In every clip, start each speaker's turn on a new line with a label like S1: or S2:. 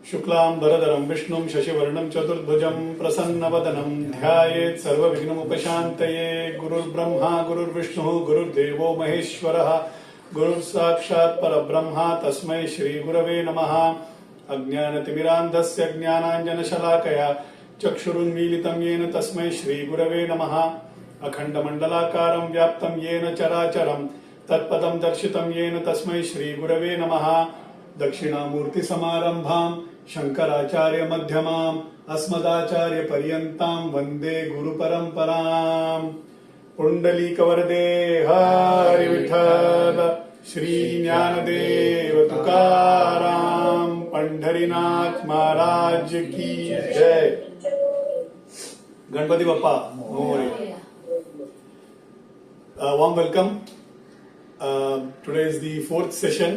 S1: शुक्लां वरदरं विष्णुं शशिवर्णं चतुर्भुजं प्रसन्नवदनं ध्यायेत् सर्वविघ्नोपशान्तये। गुरुर्ब्रह्मा गुरुर्विष्णुः गुरुर्देवो महेश्वरः गुरुर्साक्षात् परब्रह्मा तस्मै श्रीगुरवे नमः। अज्ञानतिमिरान्धस्य ज्ञानाञ्जनशलाकया चक्षुरुन्मीलितं येन तस्मै श्रीगुरवे नमः। अखण्डमण्डलाकारं व्याप्तं येन चराचरं तत्पदं दर्शितं येन तस्मै श्रीगुरवे नमः। दक्षिणामूर्तिसमारम्भां शङ्कराचार्यमध्यमाम् अस्मदाचार्यपर्यन्तां वन्दे गुरुपरम्पराम्। पुण्डलीकवरदे हरि विठ्ठल श्री ज्ञानदेव तुकाराम पंढरीनाथ महाराज की जय। Ganpati Bappa Morya. Warm welcome. Today is the fourth session.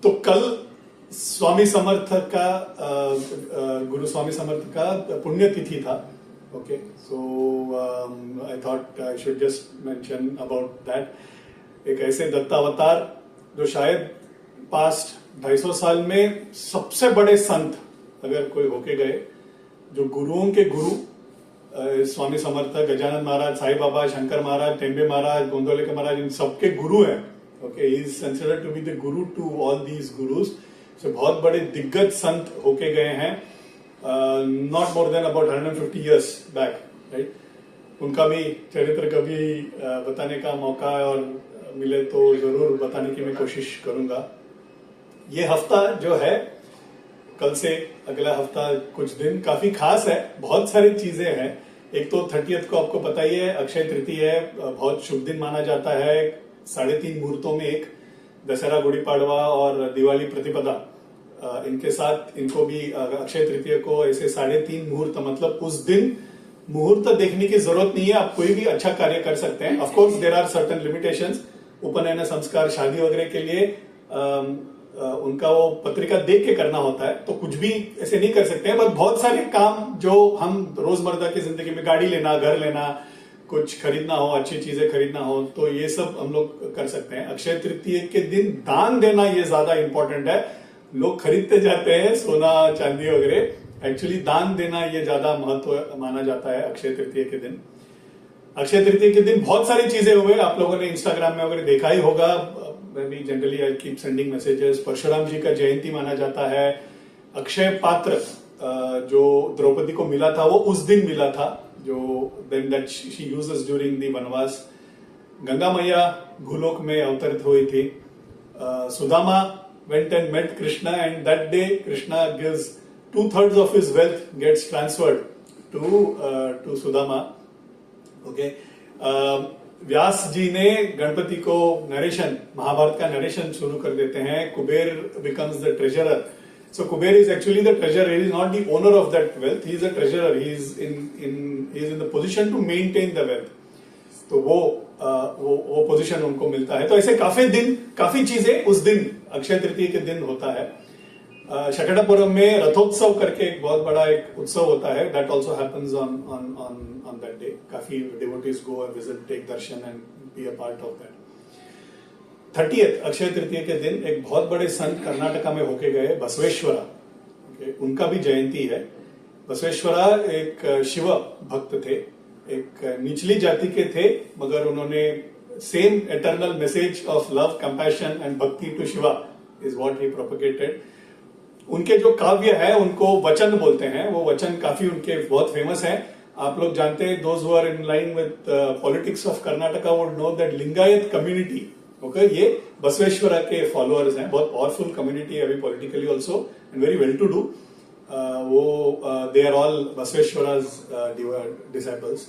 S1: तो कल स्वामी समर्थ का गुरु स्वामी समर्थ का पुण्यतिथि था. Okay, so I thought I should just mention about that. एक ऐसे दत्तावतार जो शायद पास्ट 250 साल में सबसे बड़े संत अगर कोई होके गए, जो गुरुओं के गुरु स्वामी समर्थ, गजानन महाराज, साईं बाबा, शंकर महाराज, टेम्बे महाराज, गोंदवलेकर महाराज, इन सबके गुरु हैं. Okay, he is considered to be the guru to all these gurus. So बहुत बड़े दिग्गज संत होके गए हैं, not more than about 150 years back, right. उनका भी चरित्र कभी बताने का मौका और मिले तो जरूर बताने की मैं कोशिश करूंगा. ये हफ्ता जो है, कल से अगला हफ्ता कुछ दिन काफी खास है. बहुत सारी चीजें हैं. एक तो 30th को आपको पता ही है, अक्षय तृतीया है. बहुत शुभ दिन माना जाता है. 3.5 मुहूर्तों में एक दशहरा, गुड़ी पाड़वा और दिवाली प्रतिपदा, इनके साथ इनको भी अक्षय तृतीया को ऐसे 3.5 मुहूर्त, मतलब उस दिन मुहूर्त देखने की जरूरत नहीं है, आप कोई भी अच्छा कार्य कर सकते हैं. Of course there are certain limitations. उपनयन संस्कार, शादी वगैरह के लिए उनका वो पत्रिका देख के करना होता है, तो कुछ भी ऐसे नहीं कर सकते हैं. बट बहुत सारे काम जो हम रोजमर्रा की जिंदगी में, गाड़ी लेना, घर लेना, कुछ खरीदना हो, अच्छी चीजें खरीदना हो, तो ये सब हम लोग कर सकते हैं. अक्षय तृतीया के दिन दान देना ये ज्यादा इंपॉर्टेंट है. लोग खरीदते जाते हैं सोना चांदी वगैरह, एक्चुअली दान देना ये ज्यादा महत्व माना जाता है अक्षय तृतीया के दिन. अक्षय तृतीया के दिन बहुत सारी चीजें हुए, आप लोगों ने इंस्टाग्राम में वगैरह देखा ही होगा. मैं भी generally I keep sending messages. Parashuram ji का जयंती माना जाता है. अक्षय पात्र जो द्रौपदी को मिला था वो उस दिन मिला था, जो then that she uses during the vanvas. Ganga मैया भूलोक में अवतरित हुई थी. Sudama went and met Krishna, and that day Krishna gives 2/3 of his wealth gets transferred to Sudama. Okay. व्यास जी ने गणपति को नरेशन, महाभारत का नरेशन शुरू कर देते हैं. Kuber becomes the treasurer. So Kuber is actually the treasurer. He is not the owner of that wealth. He is a treasurer. He is in the position to maintain the wealth. तो वो position उनको मिलता है. तो ऐसे काफी चीजें उस दिन अक्षय तृतीया के दिन होता है. शकटापुरम में रथोत्सव करके एक बहुत बड़ा एक उत्सव होता है. That also happens on that day. काफी devotees go and visit, take darshan and be a part of that. 30th Akshaya Tritiya के दिन एक बहुत बड़े संत कर्नाटका में होके गए, बसवेश्वरा. उनका भी जयंती है. बसवेश्वरा एक शिव भक्त थे, एक निचली जाति के थे, मगर उन्होंने same eternal message of love, compassion and bhakti to Shiva is what he propagated. उनके जो काव्य है उनको वचन बोलते हैं. वो वचन काफी उनके बहुत फेमस है. आप लोग जानते हैं, those who are in line with politics of Karnataka would know that Lingayat community, okay, ये बसवेश्वरा के फॉलोअर्स हैं. बहुत पावरफुल कम्युनिटी है अभी politically also and very well to do. वो they are all Basaveshwara's disciples.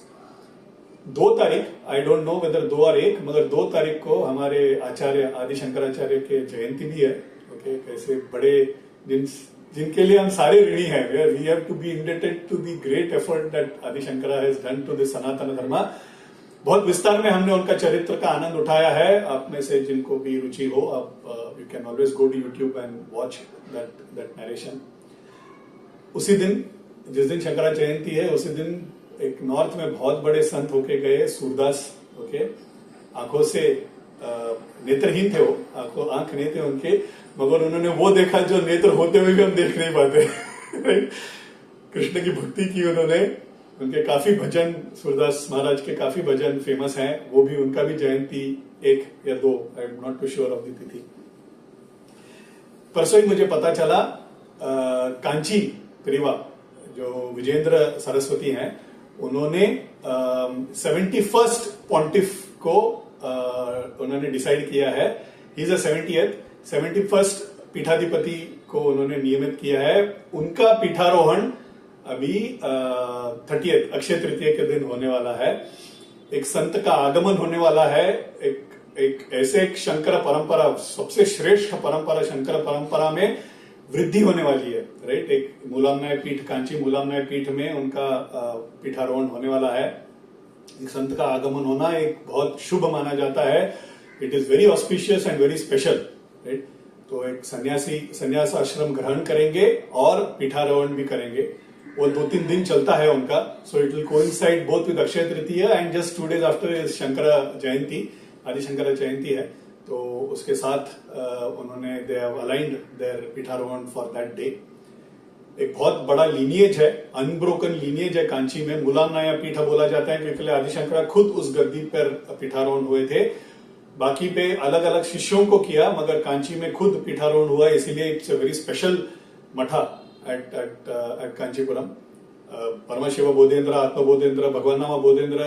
S1: 2 तारीख, आई डोंट नो वेदर 2 और 1, मगर 2 तारीख को हमारे आचार्य आदि शंकराचार्य के जयंती भी है. ओके, कैसे बड़े जिनके लिए हम सारे ऋणी हैं. We have to be indebted to the great effort that Adi Shankara has done to the Sanatana Dharma. बहुत विस्तार में हमने उनका चरित्र का आनंद उठाया है. आप में से जिनको भी रुचि हो, आप you can always go to YouTube and watch that narration. उसी दिन, जिस दिन शंकराचार्य जयंती है, उसी दिन एक नॉर्थ में बहुत बड़े संत होके गए, सूरदास. ओके, आंखों से नेत्रहीन थे, वो आंख नहीं थे उनके, मगर उन्होंने वो देखा जो नेत्र होते हुए भी हम देख नहीं पाते। कृष्ण की भक्ति की उन्होंने। उनके काफी भजन, सूरदास महाराज के काफी भजन फेमस हैं, वो भी, उनका भी जयंती 1 या 2, I am not too sure of the tithi. परसों ही मुझे पता चला कांची परिवा जो विजेंद्र सरस्वती हैं, उन्होंने 71st पॉन्टिफ को उन्होंने डिसाइड किया है। ही इज अ 71st पीठाधिपति को उन्होंने नियमित किया है। उनका पीठारोहण अभी 30th अक्षय तृतीय के दिन होने वाला है। एक संत का आगमन होने वाला है, एक ऐसे एक शंकर परंपरा, सबसे श्रेष्ठ परंपरा शंकर परंपरा में वृद्धि होने वाली है, राइट। एक मूलामनाय पीठ, कांची मूलामनाय पीठ में उनका पीठारोहण होने वाला है। एक संत का आगमन होना एक बहुत शुभ माना जाता है। It is very auspicious and very special, right. तो एक संन्यास आश्रम ग्रहण करेंगे और पीठारोहण भी करेंगे। वो 2-3 दिन चलता है उनका। So it will coincide both with Akshaya Tritiya and just 2 days after is Shankara Jayanti, Adi Shankara Jayanti है। तो उसके साथ उन्होंने they have aligned their peetharohan for that day. एक बहुत बड़ा लीनिएज है, अनब्रोकन लीनिएज है कांची में। मूलामनाय पीठ बोला जाता है क्योंकि आदिशंकरा खुद उस गद्दी पर पीठारोहण हुए थे। बाकी पे अलग अलग शिष्यों को किया, मगर कांची में खुद पीठारोहण हुआ, इसीलिए it's a very special matha at Kanchipuram. Paramashiva Bodhendra, Atmabodhendra, भगवान बोधेंद्र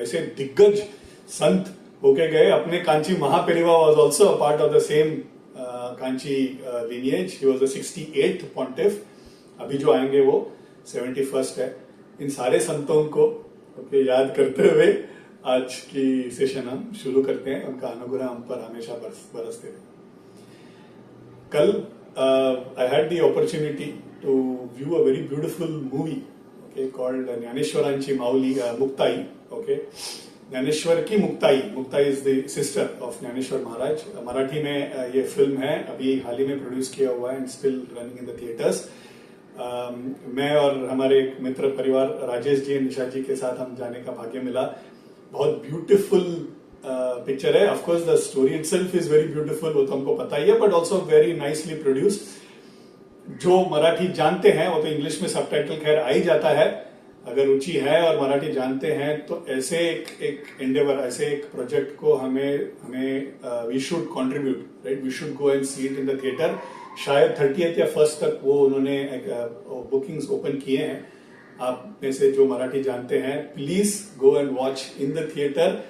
S1: ऐसे दिग्गज संत होके गए। अपने Kanchi Mahaperiyava was also a part of the same Kanchi lineage. He was the 68th pontiff. अभी जो आएंगे वो 71st है। इन सारे संतों को याद करते हुए आज की सेशन हम शुरू करते हैं। उनका अनुग्रह हम पर हमेशा बरसते रहे। कल I had the opportunity to view a very beautiful movie, okay, called Jnaneshwaranchi Mauli, Muktai, okay. Dnyaneshwar की Muktai, Muktai is the sister of Dnyaneshwar Maharaj. Marathi में ये फिल्म है, अभी हाल ही में प्रोड्यूस किया हुआ है and still running in the theatres. मैं और हमारे एक मित्र परिवार राजेश जी, निशा जी के साथ हम जाने का भाग्य मिला। बहुत ब्यूटीफुल पिक्चर है। Of course the story itself is very beautiful, वो तो हमको पता ही है, but also very nicely produced. जो मराठी जानते हैं वो तो इंग्लिश में सबटाइटल खैर आ ही जाता है। अगर रुचि है और मराठी जानते हैं तो ऐसे एक एंडेवर, ऐसे एक प्रोजेक्ट को हमें we should contribute, right. We should go and see it in the theatre. शायद 30th या 1st तक वो उन्होंने बुकिंग्स ओपन किए हैं। आप में से जो मराठी जानते हैं, please go and watch in the theatre,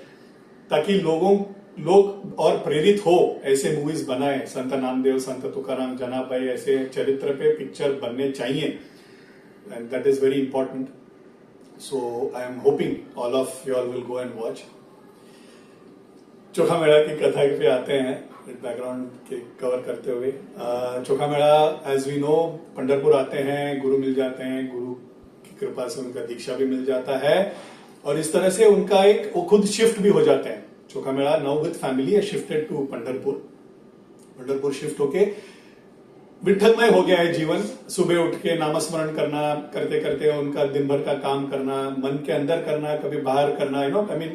S1: ताकि लोग और प्रेरित हो, ऐसे मूवीज बनाए। संत नामदेव, संत तुकाराम, जनाबाई, ऐसे चरित्र पे पिक्चर बनने चाहिए, and that is very important. So I am hoping all of you all will go and watch. चोखा मेला की कथा पे आते हैं, बैकग्राउंड के कवर करते हुए। चोखा मेला एज वी नो पंढरपुर आते हैं, गुरु मिल जाते हैं, गुरु की कृपा से उनका दीक्षा भी मिल जाता है, और इस तरह से उनका एक वो खुद शिफ्ट भी हो जाते हैं। Chokha Mela now with family shifted to Pandharpur shift होके विठलमय हो गया है जीवन। सुबह उठ के नामस्मरण करना, करते करते उनका दिन भर का काम करना, मन के अंदर करना, कभी बाहर करना, I mean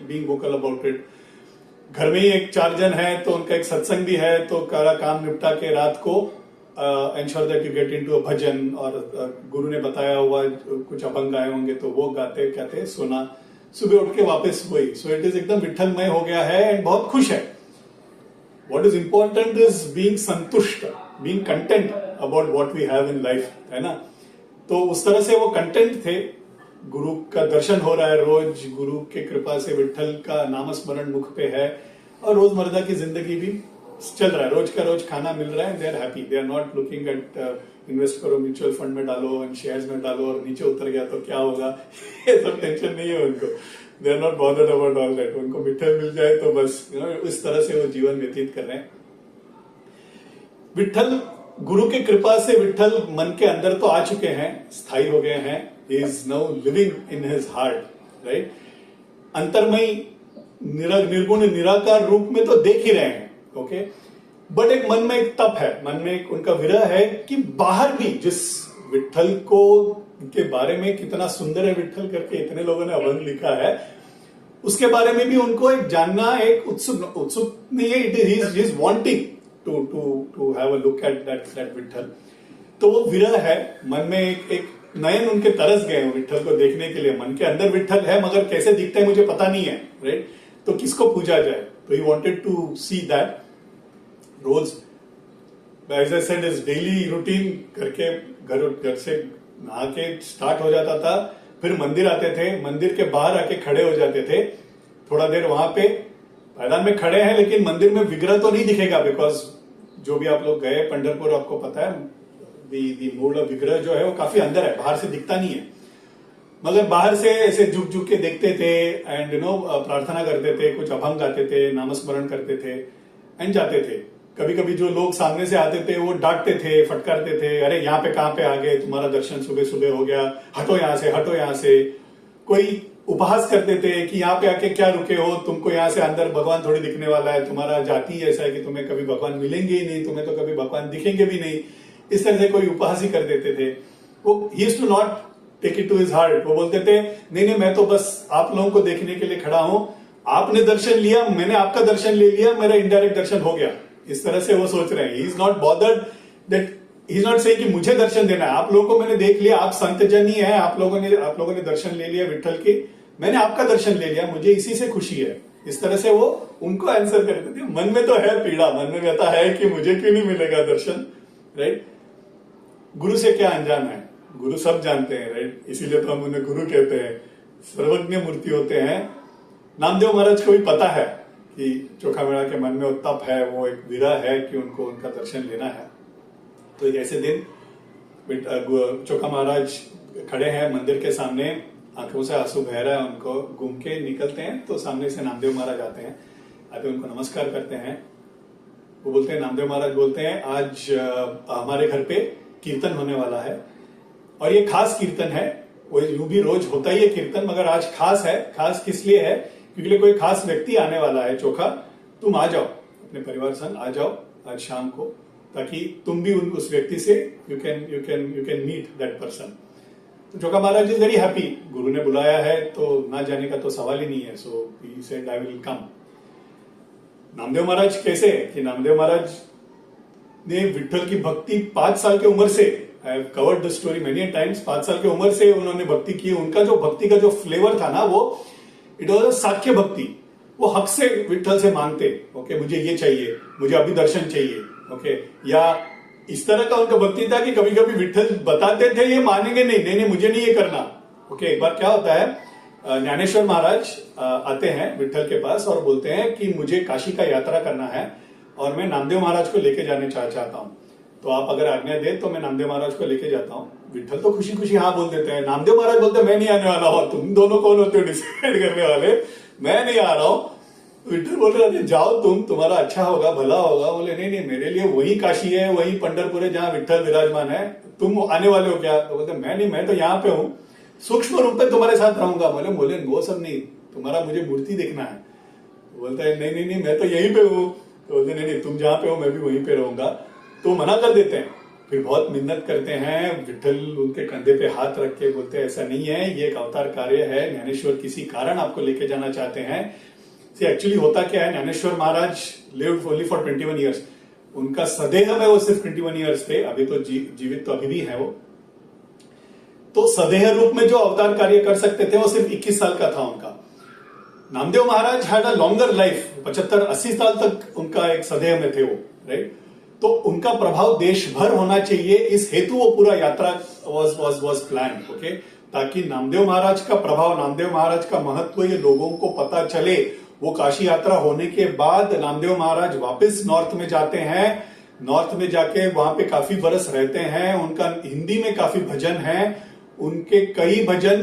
S1: being vocal about it. घर में ही एक 4 जन है तो उनका एक सत्संग भी है, तो सारा काम निपटा के रात को ensure that you get into a bhajan, और गुरु ने बताया हुआ कुछ अभंग आए होंगे तो वो गाते कहते सुना, सुबह उठ के वापस वही। सो इट इज एकदम विठलमय हो गया है एंड बहुत खुश है। What is important is being संतुष्ट, being content about what we have in life, है ना। तो उस तरह से वो कंटेंट थे। गुरु का दर्शन हो रहा है रोज, गुरु के कृपा से विठल का नामस्मरण मुख पे है, और रोजमर्रा की जिंदगी भी चल रहा है, रोज का रोज खाना मिल रहा है। They are happy, they are not looking at invest करो, म्यूचुअल फंड में डालो एंड शेयर्स में डालो और नीचे उतर गया तो क्या होगा, ये सब टेंशन नहीं है उनको। They are not bothered about all that. उनको विठल मिल जाए तो बस, इस तरह से वो जीवन व्यतीत कर रहे हैं। विठल, गुरु के कृपा से विठल मन के अंदर तो आ चुके हैं, स्थायी हो गए हैं। He is now living in his heart, right. अंतर्मयी निर्गुण निराकार रूप में तो देख ही रहे हैं, ओके। बट एक मन में एक तप है, मन में एक उनका विरह है कि बाहर भी जिस विठल को के बारे में कितना सुंदर है विठल करके इतने लोगों ने अभंग लिखा है, उसके बारे में भी उनको एक जानना, एक उत्सुक नहीं है, it is wanting to have a look at that Vitthal. तो वो विरह है, मन में एक नयन उनके तरस गए विठल को देखने के लिए। मन के अंदर विठल है मगर कैसे दिखता है मुझे पता नहीं है, राइट? तो किसको पूजा जाए, तो he wanted to see that. रोज as I said is daily routine करके घर से नहा के स्टार्ट हो जाता था, फिर मंदिर आते थे, मंदिर के बाहर आके खड़े हो जाते थे, थोड़ा देर वहां पे मैदान में खड़े हैं, लेकिन मंदिर में विग्रह तो नहीं दिखेगा, बिकॉज जो भी आप लोग गए पंढरपुर आपको पता है दी मूल विग्रह जो है वो काफी अंदर है, बाहर से दिखता नहीं है। मगर बाहर से ऐसे झुक झुक के देखते थे एंड प्रार्थना करते थे, कुछ अभंग गाते थे, नामस्मरण करते थे एंड जाते थे। कभी कभी जो लोग सामने से आते थे वो डांटते थे, फटकारते थे, अरे यहाँ पे कहाँ पे आ गए, तुम्हारा दर्शन सुबह सुबह हो गया, हटो यहाँ से, हटो यहाँ से। कोई उपहास करते थे कि यहाँ पे आके क्या रुके हो, तुमको यहाँ से अंदर भगवान थोड़ी दिखने वाला है, तुम्हारा जाति ऐसा है कि तुम्हें कभी भगवान मिलेंगे ही नहीं, तुम्हें तो कभी भगवान दिखेंगे भी नहीं। इस तरह से कोई उपहास ही कर देते थे। वो he used to not take it to his heart. वो बोलते थे नहीं नहीं, मैं तो बस आप लोगों को देखने के लिए खड़ा हूं, आपने दर्शन लिया, मैंने आपका दर्शन ले लिया, मेरा इनडायरेक्ट दर्शन हो गया। इस तरह से वो सोच रहे हैं। He is not bothered that, he is not saying कि मुझे दर्शन देना है, आप लोगों को मैंने देख लिया, आप संत जन ही है, आप लोगों ने दर्शन ले लिया विठल के, मैंने आपका दर्शन ले लिया, मुझे इसी से खुशी है। इस तरह से वो उनको आंसर करते थे। मन में तो है पीड़ा, मन में कहता है कि मुझे क्यों नहीं मिलेगा दर्शन, राइट? गुरु से क्या अनजान है, गुरु सब जानते हैं, राइट? इसीलिए तो हम उन्हें गुरु कहते हैं, सर्वज्ञ मूर्ति होते हैं। नामदेव महाराज को भी पता है कि चोखामेड़ा के मन में वो तप है, वो एक विरह है कि उनको उनका दर्शन लेना है। तो एक ऐसे दिन चोखा महाराज खड़े हैं मंदिर के सामने, आंखों से आंसू बह रहा है, उनको घूम के निकलते हैं तो सामने से नामदेव महाराज आते हैं, आते उनको नमस्कार करते हैं। वो बोलते हैं, नामदेव महाराज बोलते हैं, आज हमारे घर पे कीर्तन होने वाला है और ये खास कीर्तन है। वो यूं भी रोज होता ही है कीर्तन, मगर आज खास है। खास किस लिए है? क्योंकि कोई खास व्यक्ति आने वाला है। चोखा, तुम आ जाओ, अपने परिवार संग आ जाओ आज शाम को, ताकि तुम भी उस व्यक्ति से you can meet that person. तो Chokha Maharaj is very happy, गुरु ने बुलाया है तो ना जाने का तो सवाल ही नहीं है। So he said I will come. Namdev Maharaj कैसे कि नामदेव महाराज ने विठल की भक्ति 5 साल की उम्र से, I have covered the story many times, 5 साल की उम्र से उन्होंने भक्ति की। उनका जो भक्ति का जो फ्लेवर था ना, वो इट वॉज साख्य भक्ति। वो हक से विठल से मांगते, ओके मुझे ये चाहिए, मुझे अभी दर्शन चाहिए, ओके। या इस तरह का उनका भक्ति था कि कभी कभी विठल बताते थे ये मानेंगे नहीं, नहीं मुझे नहीं ये करना, ओके। एक बार क्या होता है, ज्ञानेश्वर महाराज आते हैं विठल के पास और बोलते हैं कि मुझे काशी का यात्रा करना है और मैं नामदेव महाराज को लेके जाने चाहता हूं, तो आप अगर आज्ञा दे तो मैं नामदेव महाराज को लेके जाता हूं। विठल तो खुशी खुशी हाँ बोल देते हैं। नामदेव महाराज बोलते हैं मैं नहीं आने वाला हूं, तुम दोनों कौन होते हो डिसाइड करने वाले, मैं नहीं आ रहा हूं। विठल बोल रहे जाओ तुम्हारा अच्छा होगा, भला होगा। बोले नहीं नहीं, मेरे लिए वही काशी है, वही पंढरपुर है जहां विठल विराजमान है, तुम आने वाले हो क्या? तो बोलते मैं नहीं, मैं तो यहाँ पे हूँ, सूक्ष्म रूप में तुम्हारे साथ रहूंगा। बोले वो सब नहीं, तुम्हारा मुझे मूर्ति देखना है। बोलता है नहीं मैं तो यहीं पे हूँ। तो बोलते नहीं तुम जहाँ पे हो मैं भी वहीं पे रहूंगा। तो मना कर देते हैं। फिर बहुत मिन्नत करते हैं, विठल उनके कंधे पे हाथ रख के बोलते हैं ऐसा नहीं है, ये एक अवतार कार्य है, ज्ञानेश्वर किसी कारण आपको लेके जाना चाहते हैं। एक्चुअली होता क्या है, ज्ञानेश्वर महाराज लिव्ड ओनली फॉर 21 ईयर्स। उनका सदेह में वो सिर्फ 21 ईयर्स थे, अभी तो जीवित तो अभी भी है वो। तो सदेह रूप में जो अवतार कार्य कर सकते थे वो सिर्फ 21 साल का था उनका। नामदेव महाराज हैड अ लॉन्गर लाइफ, 75-80 साल तक उनका एक सदेह में थे वो, राइट। तो उनका प्रभाव देश भर होना चाहिए, इस हेतु वो पूरा यात्रा वाज प्लान, ओके, ताकि नामदेव महाराज का प्रभाव, नामदेव महाराज का महत्व ये लोगों को पता चले। वो काशी यात्रा होने के बाद नामदेव महाराज वापस नॉर्थ में जाते हैं, नॉर्थ में जाके वहां पे काफी बरस रहते हैं। उनका हिंदी में काफी भजन है, उनके कई भजन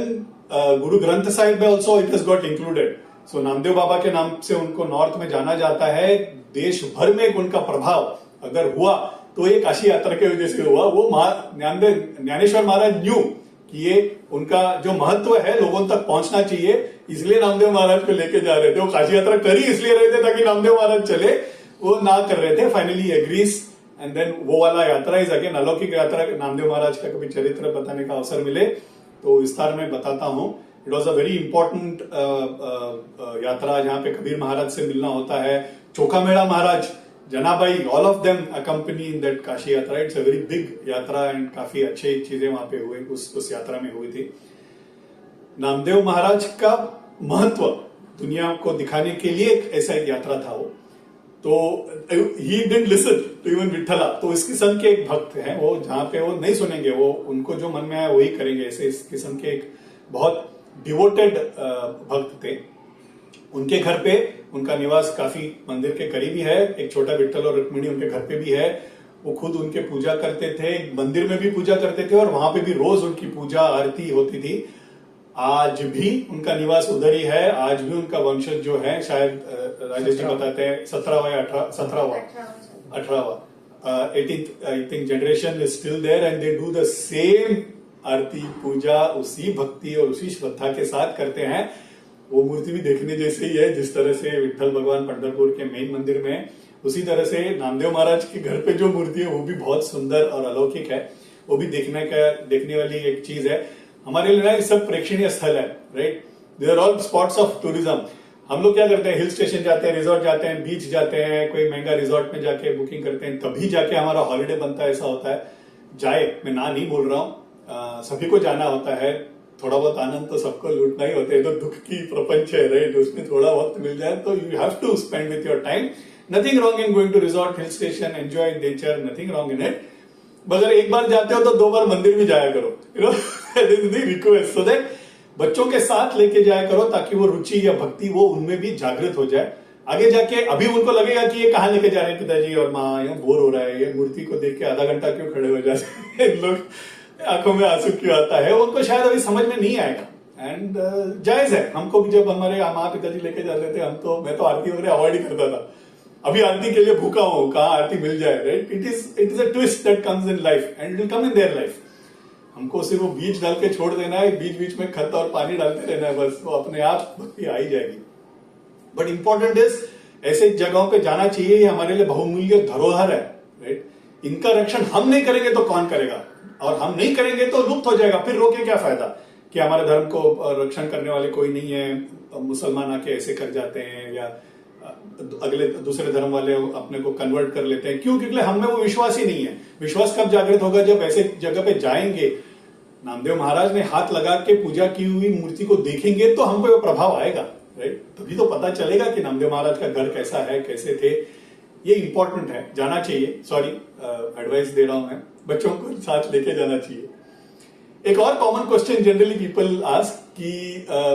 S1: गुरु ग्रंथ साहिब में also it is got included. So Namdev Baba के नाम से उनको नॉर्थ में जाना जाता है। देश भर में उनका प्रभाव अगर हुआ तो ये काशी यात्रा के वजह से हुआ। वो ज्ञानेश्वर महाराज न्यू कि ये उनका जो महत्व है लोगों तक पहुंचना चाहिए, इसलिए नामदेव महाराज को लेके जा रहे थे। वो काशी यात्रा कर ही इसलिए रहे थे ताकि नामदेव महाराज चले, वो ना कर रहे थे। फाइनली एग्रीज एंड देन वो वाला यात्रा इज अगेन अलौकिक यात्रा। नामदेव महाराज का कभी चरित्र बताने का अवसर मिले तो विस्तार में बताता हूं। It was a very important yatra जहां पे कबीर महाराज से मिलना होता है, Chokhamela Maharaj, Janabai, all of them accompany in that Kashi yatra. It's a very big yatra and काफी अच्छी चीजें वहां पे हुई, उस यात्रा में हुई थी. नामदेव महाराज का महत्व दुनिया को दिखाने के लिए एक ऐसा एक यात्रा था वो. तो he didn't listen to even Vitthala. तो इस किस्म के एक भक्त हैं वो, जहां पे वो नहीं सुनेंगे, वो उनको जो मन में आया वही करेंगे. ऐसे इस किस्म के एक बहुत डिवोटेड भक्त थे. उनके घर पे उनका निवास काफी मंदिर के करीब ही है. एक छोटा विठल और रुक्मिणी उनके घर पे भी है. वो खुद उनके पूजा करते थे, मंदिर में भी पूजा करते थे और वहां पे भी रोज उनकी पूजा आरती होती थी. आज भी उनका निवास उधर ही है. आज भी उनका वंशज जो है, शायद राजेश जी बताते हैं 17वां या 18वां 18th I think generation is still there and they do the same aarti puja उसी भक्ति और उसी श्रद्धा के साथ करते हैं. वो मूर्ति भी देखने जैसे ही है, जिस तरह से विठल भगवान पंढरपुर के मेन मंदिर में, उसी तरह से नामदेव महाराज के घर पे जो मूर्ति है वो भी बहुत सुंदर और अलौकिक है. वो भी देखने वाली एक चीज है. हमारे लिए ना ये सब प्रेक्षणीय स्थल है, right. They are all spots of tourism. हम लोग क्या करते हैं, हिल स्टेशन जाते हैं, रिजॉर्ट जाते हैं, बीच जाते हैं, कोई महंगा रिजॉर्ट में जाके बुकिंग करते हैं, तभी जाके हमारा हॉलिडे बनता है. ऐसा होता है. जाए, मैं ना नहीं बोल रहा हूं, सभी को जाना होता है. थोड़ा बहुत आनंद तो सबको लूटना ही होता है. तो दुख की प्रपंच है, राइट. उसमें थोड़ा वक्त मिल जाए तो you have to spend with your time. Nothing wrong in going to resort, hill station, enjoy nature, nothing wrong in it. अगर एक बार जाते हो तो 2 बार मंदिर भी जाया करो, you know. Request so that बच्चों के साथ लेके जाया करो, ताकि वो रुचि या भक्ति वो उनमें भी जागृत हो जाए. आगे जाके अभी उनको लगेगा कि ये कहाँ लेके जा रहे हैं पिताजी और माँ, ये बोर हो रहा है, ये मूर्ति को देख के आधा घंटा क्यों खड़े हो जाते हैं लोग, आंखों में आंसू क्यों आता है, उनको शायद अभी समझ में नहीं आएगा. एंड जायज है. हमको भी जब हमारे माँ पिताजी लेके जाते थे, मैं तो आरती वगैरह अवॉइड ही करता था. अभी आरती के लिए भूखा हूं, कहाँ आरती मिल जाए, right. It is a twist that comes in life and it will come in their life. हमको सिर्फ वो बीज डाल के छोड़ देना है, बीच बीच में खत और पानी डालते रहना है, बस वो अपने आप भक्ति आ ही जाएगी. बट इंपॉर्टेंट इज, ऐसे जगहों पे जाना चाहिए. ये हमारे लिए बहुमूल्य धरोहर है, राइट. इनका रक्षण हम नहीं करेंगे तो कौन करेगा, और हम नहीं करेंगे तो लुप्त हो जाएगा. फिर रोके क्या फायदा कि हमारे धर्म को रक्षण करने वाले कोई नहीं है, मुसलमान आके ऐसे कर जाते हैं, या अगले दूसरे धर्म वाले अपने को कन्वर्ट कर लेते हैं. क्यों? क्योंकि हमें वो विश्वास ही नहीं है. विश्वास कब जागृत होगा? जब ऐसे जगह पे जाएंगे, नामदेव महाराज ने हाथ लगा के पूजा की हुई मूर्ति को देखेंगे तो हमको वो प्रभाव आएगा, राइट. तभी तो पता चलेगा कि नामदेव महाराज का घर कैसा है, कैसे थे. ये इंपॉर्टेंट है, जाना चाहिए. सॉरी, एडवाइस दे रहा हूं मैं. बच्चों को साथ लेके जाना चाहिए. एक और common question generally people ask कि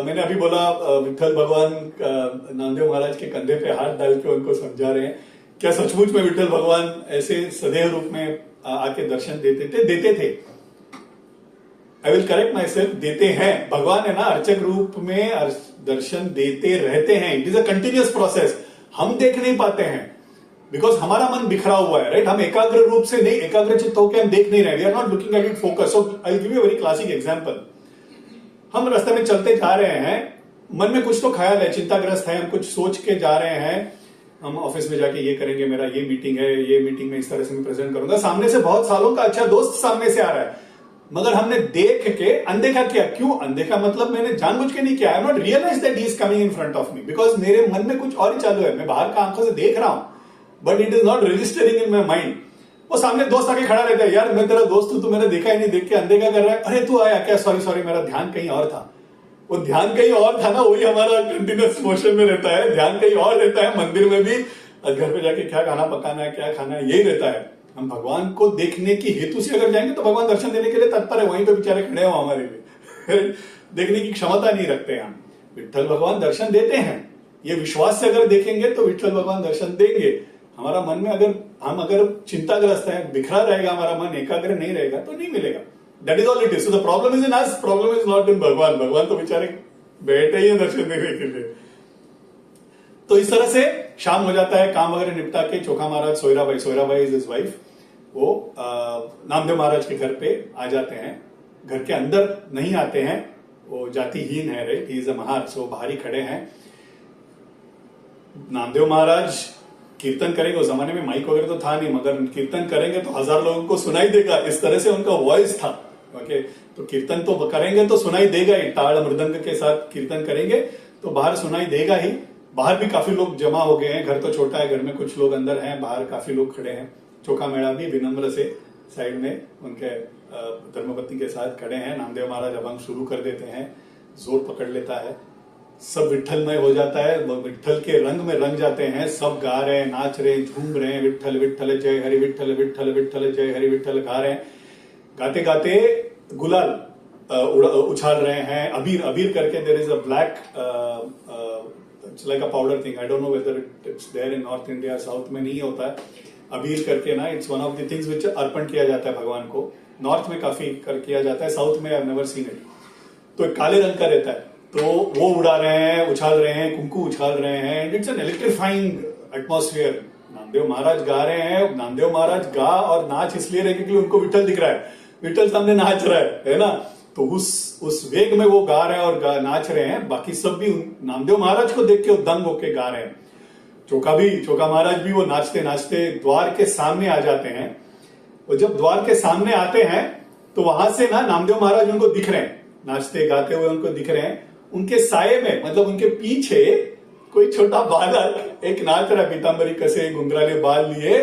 S1: मैंने अभी बोला विठल भगवान नामदेव महाराज के कंधे पे हाथ डाल के उनको समझा रहे हैं. क्या सचमुच में विठल भगवान ऐसे सदैव रूप में आके दर्शन देते थे? I will correct my self, देते हैं. भगवान है ना, अर्चक रूप में दर्शन देते रहते हैं. It is a continuous process. हम देख नहीं पाते हैं बिकॉज हमारा मन बिखरा हुआ है, राइट. हम एकाग्र रूप से नहीं, एकाग्र चित्त होकर हम देख नहीं रहे. We are not looking at it focus. So I will give you a very classic example. हम रास्ते में चलते जा रहे हैं, मन में कुछ तो ख्याल है, चिंताग्रस्त है, हम कुछ सोच के जा रहे हैं. हम ऑफिस में जाके ये करेंगे, मेरा ये मीटिंग है, ये मीटिंग में इस तरह से मैं प्रेजेंट करूंगा. सामने से बहुत सालों का अच्छा दोस्त सामने से आ रहा है, मगर हमने देख के अनदेखा किया. क्यों अनदेखा? मतलब मैंने जानबूझ के नहीं किया. I am not realise that he is coming in front of me, because मेरे मन में कुछ और ही चालू है. मैं बाहर का आंखों से देख रहा हूं, but it is not registering in my mind. वो सामने दोस्त आके खड़ा रहता है, यार मैं तेरा दोस्त हूं, तू मैंने देखा ही नहीं, देख के अनदेखा कर रहा है. अरे तू आया क्या? सॉरी मेरा ध्यान कहीं और था. वो ध्यान कहीं और था ना, वही हमारा कंटिन्यूअस मोशन में रहता है. ध्यान कहीं और रहता है. मंदिर में भी घर पे जाके क्या खाना पकाना है, क्या खाना है, यही रहता है. हम भगवान को देखने की हेतु से अगर जाएंगे तो भगवान दर्शन देने के लिए तत्पर है. वहीं पे बेचारे खड़े हो हमारे लिए. देखने की क्षमता नहीं रखते हैं हम. विठल भगवान दर्शन देते हैं. ये विश्वास से अगर देखेंगे तो विठल भगवान दर्शन देंगे. हमारा मन में अगर चिंताग्रस्त है, बिखरा रहेगा हमारा मन, एकाग्र नहीं रहेगा तो नहीं मिलेगा. That is all it is. So the problem is in us, problem is not in भगवान. भगवान तो बेचारे बैठे ही है दर्शन देने के लिए. तो इस तरह से शाम हो जाता है. काम वगैरह निपटा के चोखा महाराज, सोयराबाई इज हिज वाइफ, वो नामदेव महाराज के घर पे आ जाते हैं. घर के अंदर नहीं आते हैं, वो जातिहीन है, right. He is a Mahar, so बाहर ही खड़े हैं. नामदेव महाराज कीर्तन करेंगे. उस जमाने में माइक वगैरह तो था नहीं, मगर कीर्तन करेंगे तो 1000 लोगों को सुनाई देगा. इस तरह से उनका वॉइस था, ओके, तो कीर्तन तो करेंगे तो सुनाई देगा ही, ताड़ मृदंग के साथ कीर्तन करेंगे तो बाहर सुनाई देगा ही। बाहर भी काफी लोग जमा हो गए हैं, घर तो छोटा है, घर में कुछ लोग अंदर हैं, बाहर काफी लोग खड़े हैं। चोखा मेड़ा भी विनम्र से साइड में उनके धर्मपत्नी के साथ खड़े हैं। नामदेव महाराज अभंग शुरू कर देते हैं, जोर पकड़ लेता है, सब विठ्ठलमय हो जाता है, विठ्ठल के रंग में रंग जाते हैं, सब गा रहे हैं, नाच रहे हैं, झूम रहे हैं, विठ्ठल विठ्ठल जय हरि विठ्ठल विठ्ठल विठ्ठल जय हरि विठ्ठल गा रहे हैं। गाते गाते गुलाल उछाल रहे हैं, अबीर अबीर करके there is a black it's like a powder thing, I don't know whether it's there in north India, south में नहीं होता है अबीर करके ना, it's one of the things which अर्पण किया जाता है भगवान को। नॉर्थ में काफी किया जाता है, साउथ में I have never seen it. तो एक काले रंग का रहता है, तो वो उड़ा रहे हैं, उछाल रहे हैं, कुंकू उछाल रहे हैं, it's an electrifying atmosphere. Namdev Maharaj गा रहे हैं, नामदेव महाराज गा और नाच इसलिए रहे क्योंकि उनको विठ्ठल दिख रहा है, विठ्ठल सामने नाच रहा है ना, तो उस वेग में वो गा रहे हैं और नाच रहे हैं। बाकी सब भी नामदेव महाराज को देख के दंग होके गा रहे हैं। चोखा महाराज भी वो नाचते नाचते द्वार के सामने आ जाते हैं। और जब द्वार के सामने आते हैं तो वहां से ना नामदेव महाराज उनको दिख रहे हैं, नाचते गाते हुए उनको दिख रहे हैं। उनके साये में मतलब उनके पीछे कोई छोटा बालक एक नाच रहा है, पीतांबरी कसे घुंघराले बाल लिए,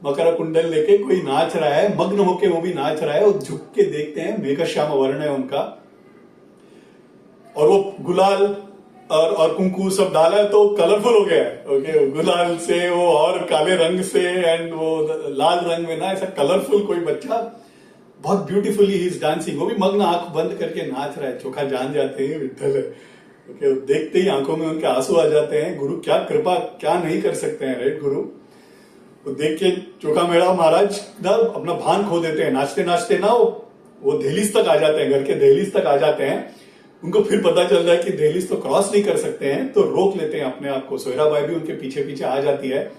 S1: मकर कुंडल लेके कोई नाच रहा है, मग्न होके वो भी नाच रहा है। और झुक के देखते हैं, मेघश्याम वर्ण है उनका, और वो गुलाल और कुंकू सब डाला है तो कलरफुल हो गया है। ओके, गुलाल से वो और काले रंग से एंड वो लाल रंग में ना, ऐसा कलरफुल कोई बच्चा बहुत ब्यूटीफुली ही इज डांसिंग, वो भी मग्न आंख बंद करके नाच रहा है। चोखा जान जाते हैं विठ्ठल है। ओके, देखते ही आंखों में उनके आंसू आ जाते हैं। गुरु क्या कृपा, क्या नहीं कर सकते हैं, राइट गुरु। तो देख के चोखा मेड़ा महाराज ना अपना भान खो देते हैं, नाचते नाचते ना वो दहलीज तक आ जाते हैं, घर के दहलीज तक आ जाते हैं। उनको फिर पता चल रहा है कि दहलीज तो क्रॉस नहीं कर सकते हैं, तो रोक लेते हैं अपने आप को। सोयराबाई भी उनके पीछे पीछे आ जाती है।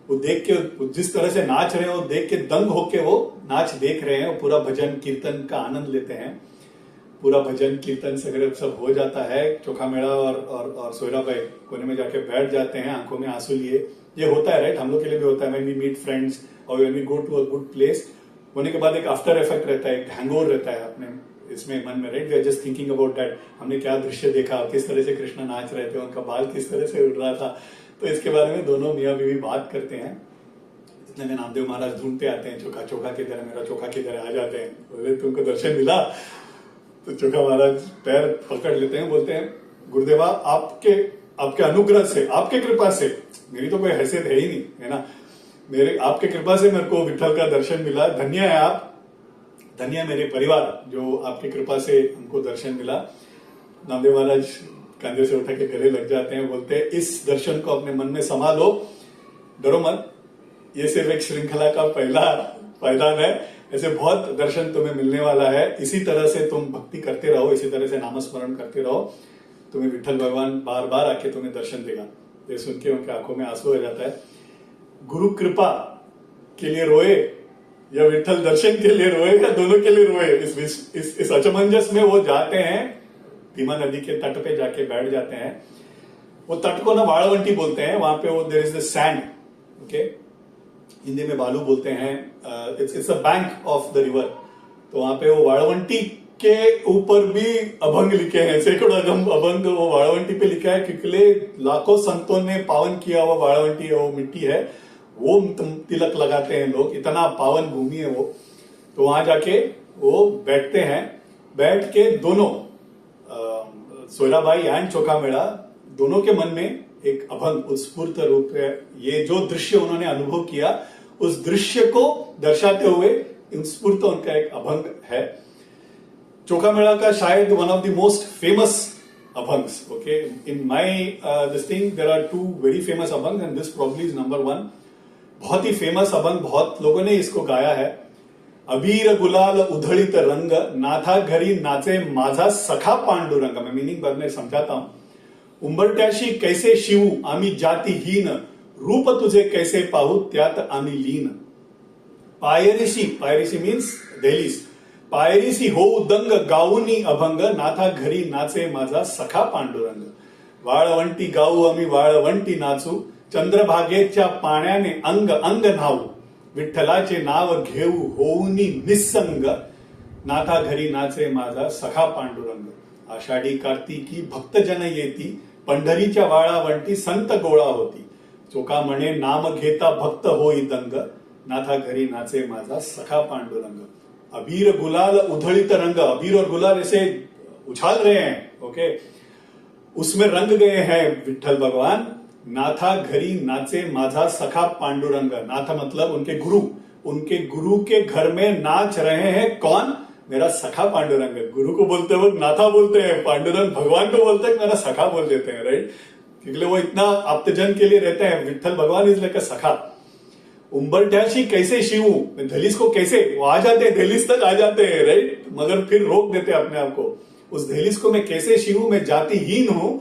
S1: वो देख के जिस तरह से नाच रहे हैं, वो देख के दंग होके वो नाच देख रहे हैं। पूरा भजन कीर्तन का आनंद लेते हैं। पूरा भजन कीर्तन सगरे सब हो जाता है। चोखा मेड़ा और सोयराबाई कोने में जाके बैठ जाते हैं, आंखों में आंसू लिए। ये होता है, राइट, हम लोग के लिए भी होता है। व्हेन वी मीट फ्रेंड्स और when we go to a good place, होने के बाद एक आफ्टर इफेक्ट रहता है, एक हैंगओवर रहता है अपने इसमें मन में, right. We are just thinking about that, हमने क्या दृश्य देखा, किस तरह से कृष्ण नाच रहे थे, उनका बाल किस तरह से उड़ रहा था। तो इसके बारे में दोनों मियाँ बीवी बात करते हैं। इतने में नामदेव महाराज ढूंढते आते हैं, चोखा किधर है, मेरा चोखा किधर है, आ जाते हैं। बोले तुमको दर्शन मिला? तो चोखा महाराज पैर पकड़ लेते हैं, बोलते हैं गुरुदेवा आपके अनुग्रह से, आपके कृपा से, मेरी तो कोई हैसियत है ही नहीं, है ना, मेरे आपके कृपा से मेरे को विठ्ठल का दर्शन मिला। धन्य है आप, धन्य है मेरे परिवार जो आपकी कृपा से हमको दर्शन मिला। नामदेव महाराज कंधे से उठा के गले लग जाते हैं, बोलते हैं इस दर्शन को अपने मन में संभालो, डरो मत, ये सिर्फ एक श्रृंखला का पहला पायदान है। ऐसे बहुत दर्शन तुम्हें मिलने वाला है। इसी तरह से तुम भक्ति करते रहो, इसी तरह से नामस्मरण करते रहो, तुम्हें विठ्ठल भगवान बार बार आके तुम्हें दर्शन देगा। ये सुन के उनके आंखों में आंसू आ जाता है। गुरु कृपा के लिए रोए या विठ्ठल दर्शन के लिए रोए या दोनों के लिए रोए, इस अचमंजस में वो जाते हैं। भीमा नदी के तट पे जाके बैठ जाते हैं। वो तट को ना वाड़ावंटी बोलते हैं, वहां पे वो there is the sand, okay, Hindi में बालू बोलते हैं। It's a bank of the river. तो वहां पे वो वाड़ावंटी के ऊपर भी अभंग लिखे हैं, सैकड़ों अभंग वो वाड़ावंटी पे लिखा है, क्योंकि लाखों संतों ने पावन किया हुआ वाड़ावंटी है, वो मिट्टी है, वो तिलक लगाते हैं लोग, इतना पावन भूमि है वो। तो वहां जाके वो बैठते हैं। बैठ के दोनों सोयराबाई एंड चोखा मेड़ा दोनों के मन में एक अभंग उत्स्फूर्त रूप है। ये जो दृश्य उन्होंने अनुभव किया, उस दृश्य को दर्शाते हुए उत्स्फूर्त उनका एक अभंग है। चोखा मेड़ा का शायद one of the most famous abhangs, okay, in my this thing there are 2 very famous abhangs and this probably is number 1। बहुत ही फेमस अभंग, बहुत लोगों ने इसको गाया है। अबीर गुलाल उधळित रंग, नाथा घरी नाचे माझा सखा पांडुरंग। मैं मीनिंग बाद में समझाता हूं। उंबरट्याशी कैसे शिवू आम्ही जातीहीन, रूप तुझे कैसे पाहू त्यात आम्ही लीन। पायरीशी मीन्स दहलीज, पायरीशी होऊ दंग गाऊनी अभंग, नाथा घरी नाचे माझा सखा पांडुरंग। वाळवंटी गाऊ आम्ही वाळवंटी नाचू, चंद्रभागेच्या पाण्याने अंग अंग न्हाऊ, विठ्ठलाचे नाव घेऊ होऊनी निसंग, नाथा घरी नाचे माझा सखा पांडुरंग, आषाढी कार्तिकी भक्तजन येती, पंढरीच्या वाळावंटी संत गोळा होती, चोका म्हणे नाम घेता भक्त होई दंग, नाथा घरी नाचे माझा सखा पांडुरंग. अबीर गुलाल उधळित रंग, अबीर और गुलाल ऐसे उछाल रहे हैं, ओके, उसमें रंग गए हैं विठ्ठल भगवान. नाथा घरी नाचे माझा सखा पांडुरंग. नाथ मतलब उनके गुरु के घर में नाच रहे हैं कौन? मेरा सखा पांडुरंग. गुरु को बोलते वक्त नाथा बोलते हैं, पांडुरंग भगवान को बोलते हैं, मेरा सखा बोल देते हैं, राइट. क्योंकि वो इतना आप्तजन के लिए रहते हैं. विठ्ठल भगवान इज लाइक अ सखा. उंबरठ्याशी कैसे शिवू, दहलीज को कैसे वो आ जाते हैं, दहलीज तक आ जाते हैं, राइट, मगर फिर रोक देते हैं अपने आप को. उस दहलीज को मैं कैसे शिवू, मैं जातिहीन हूं,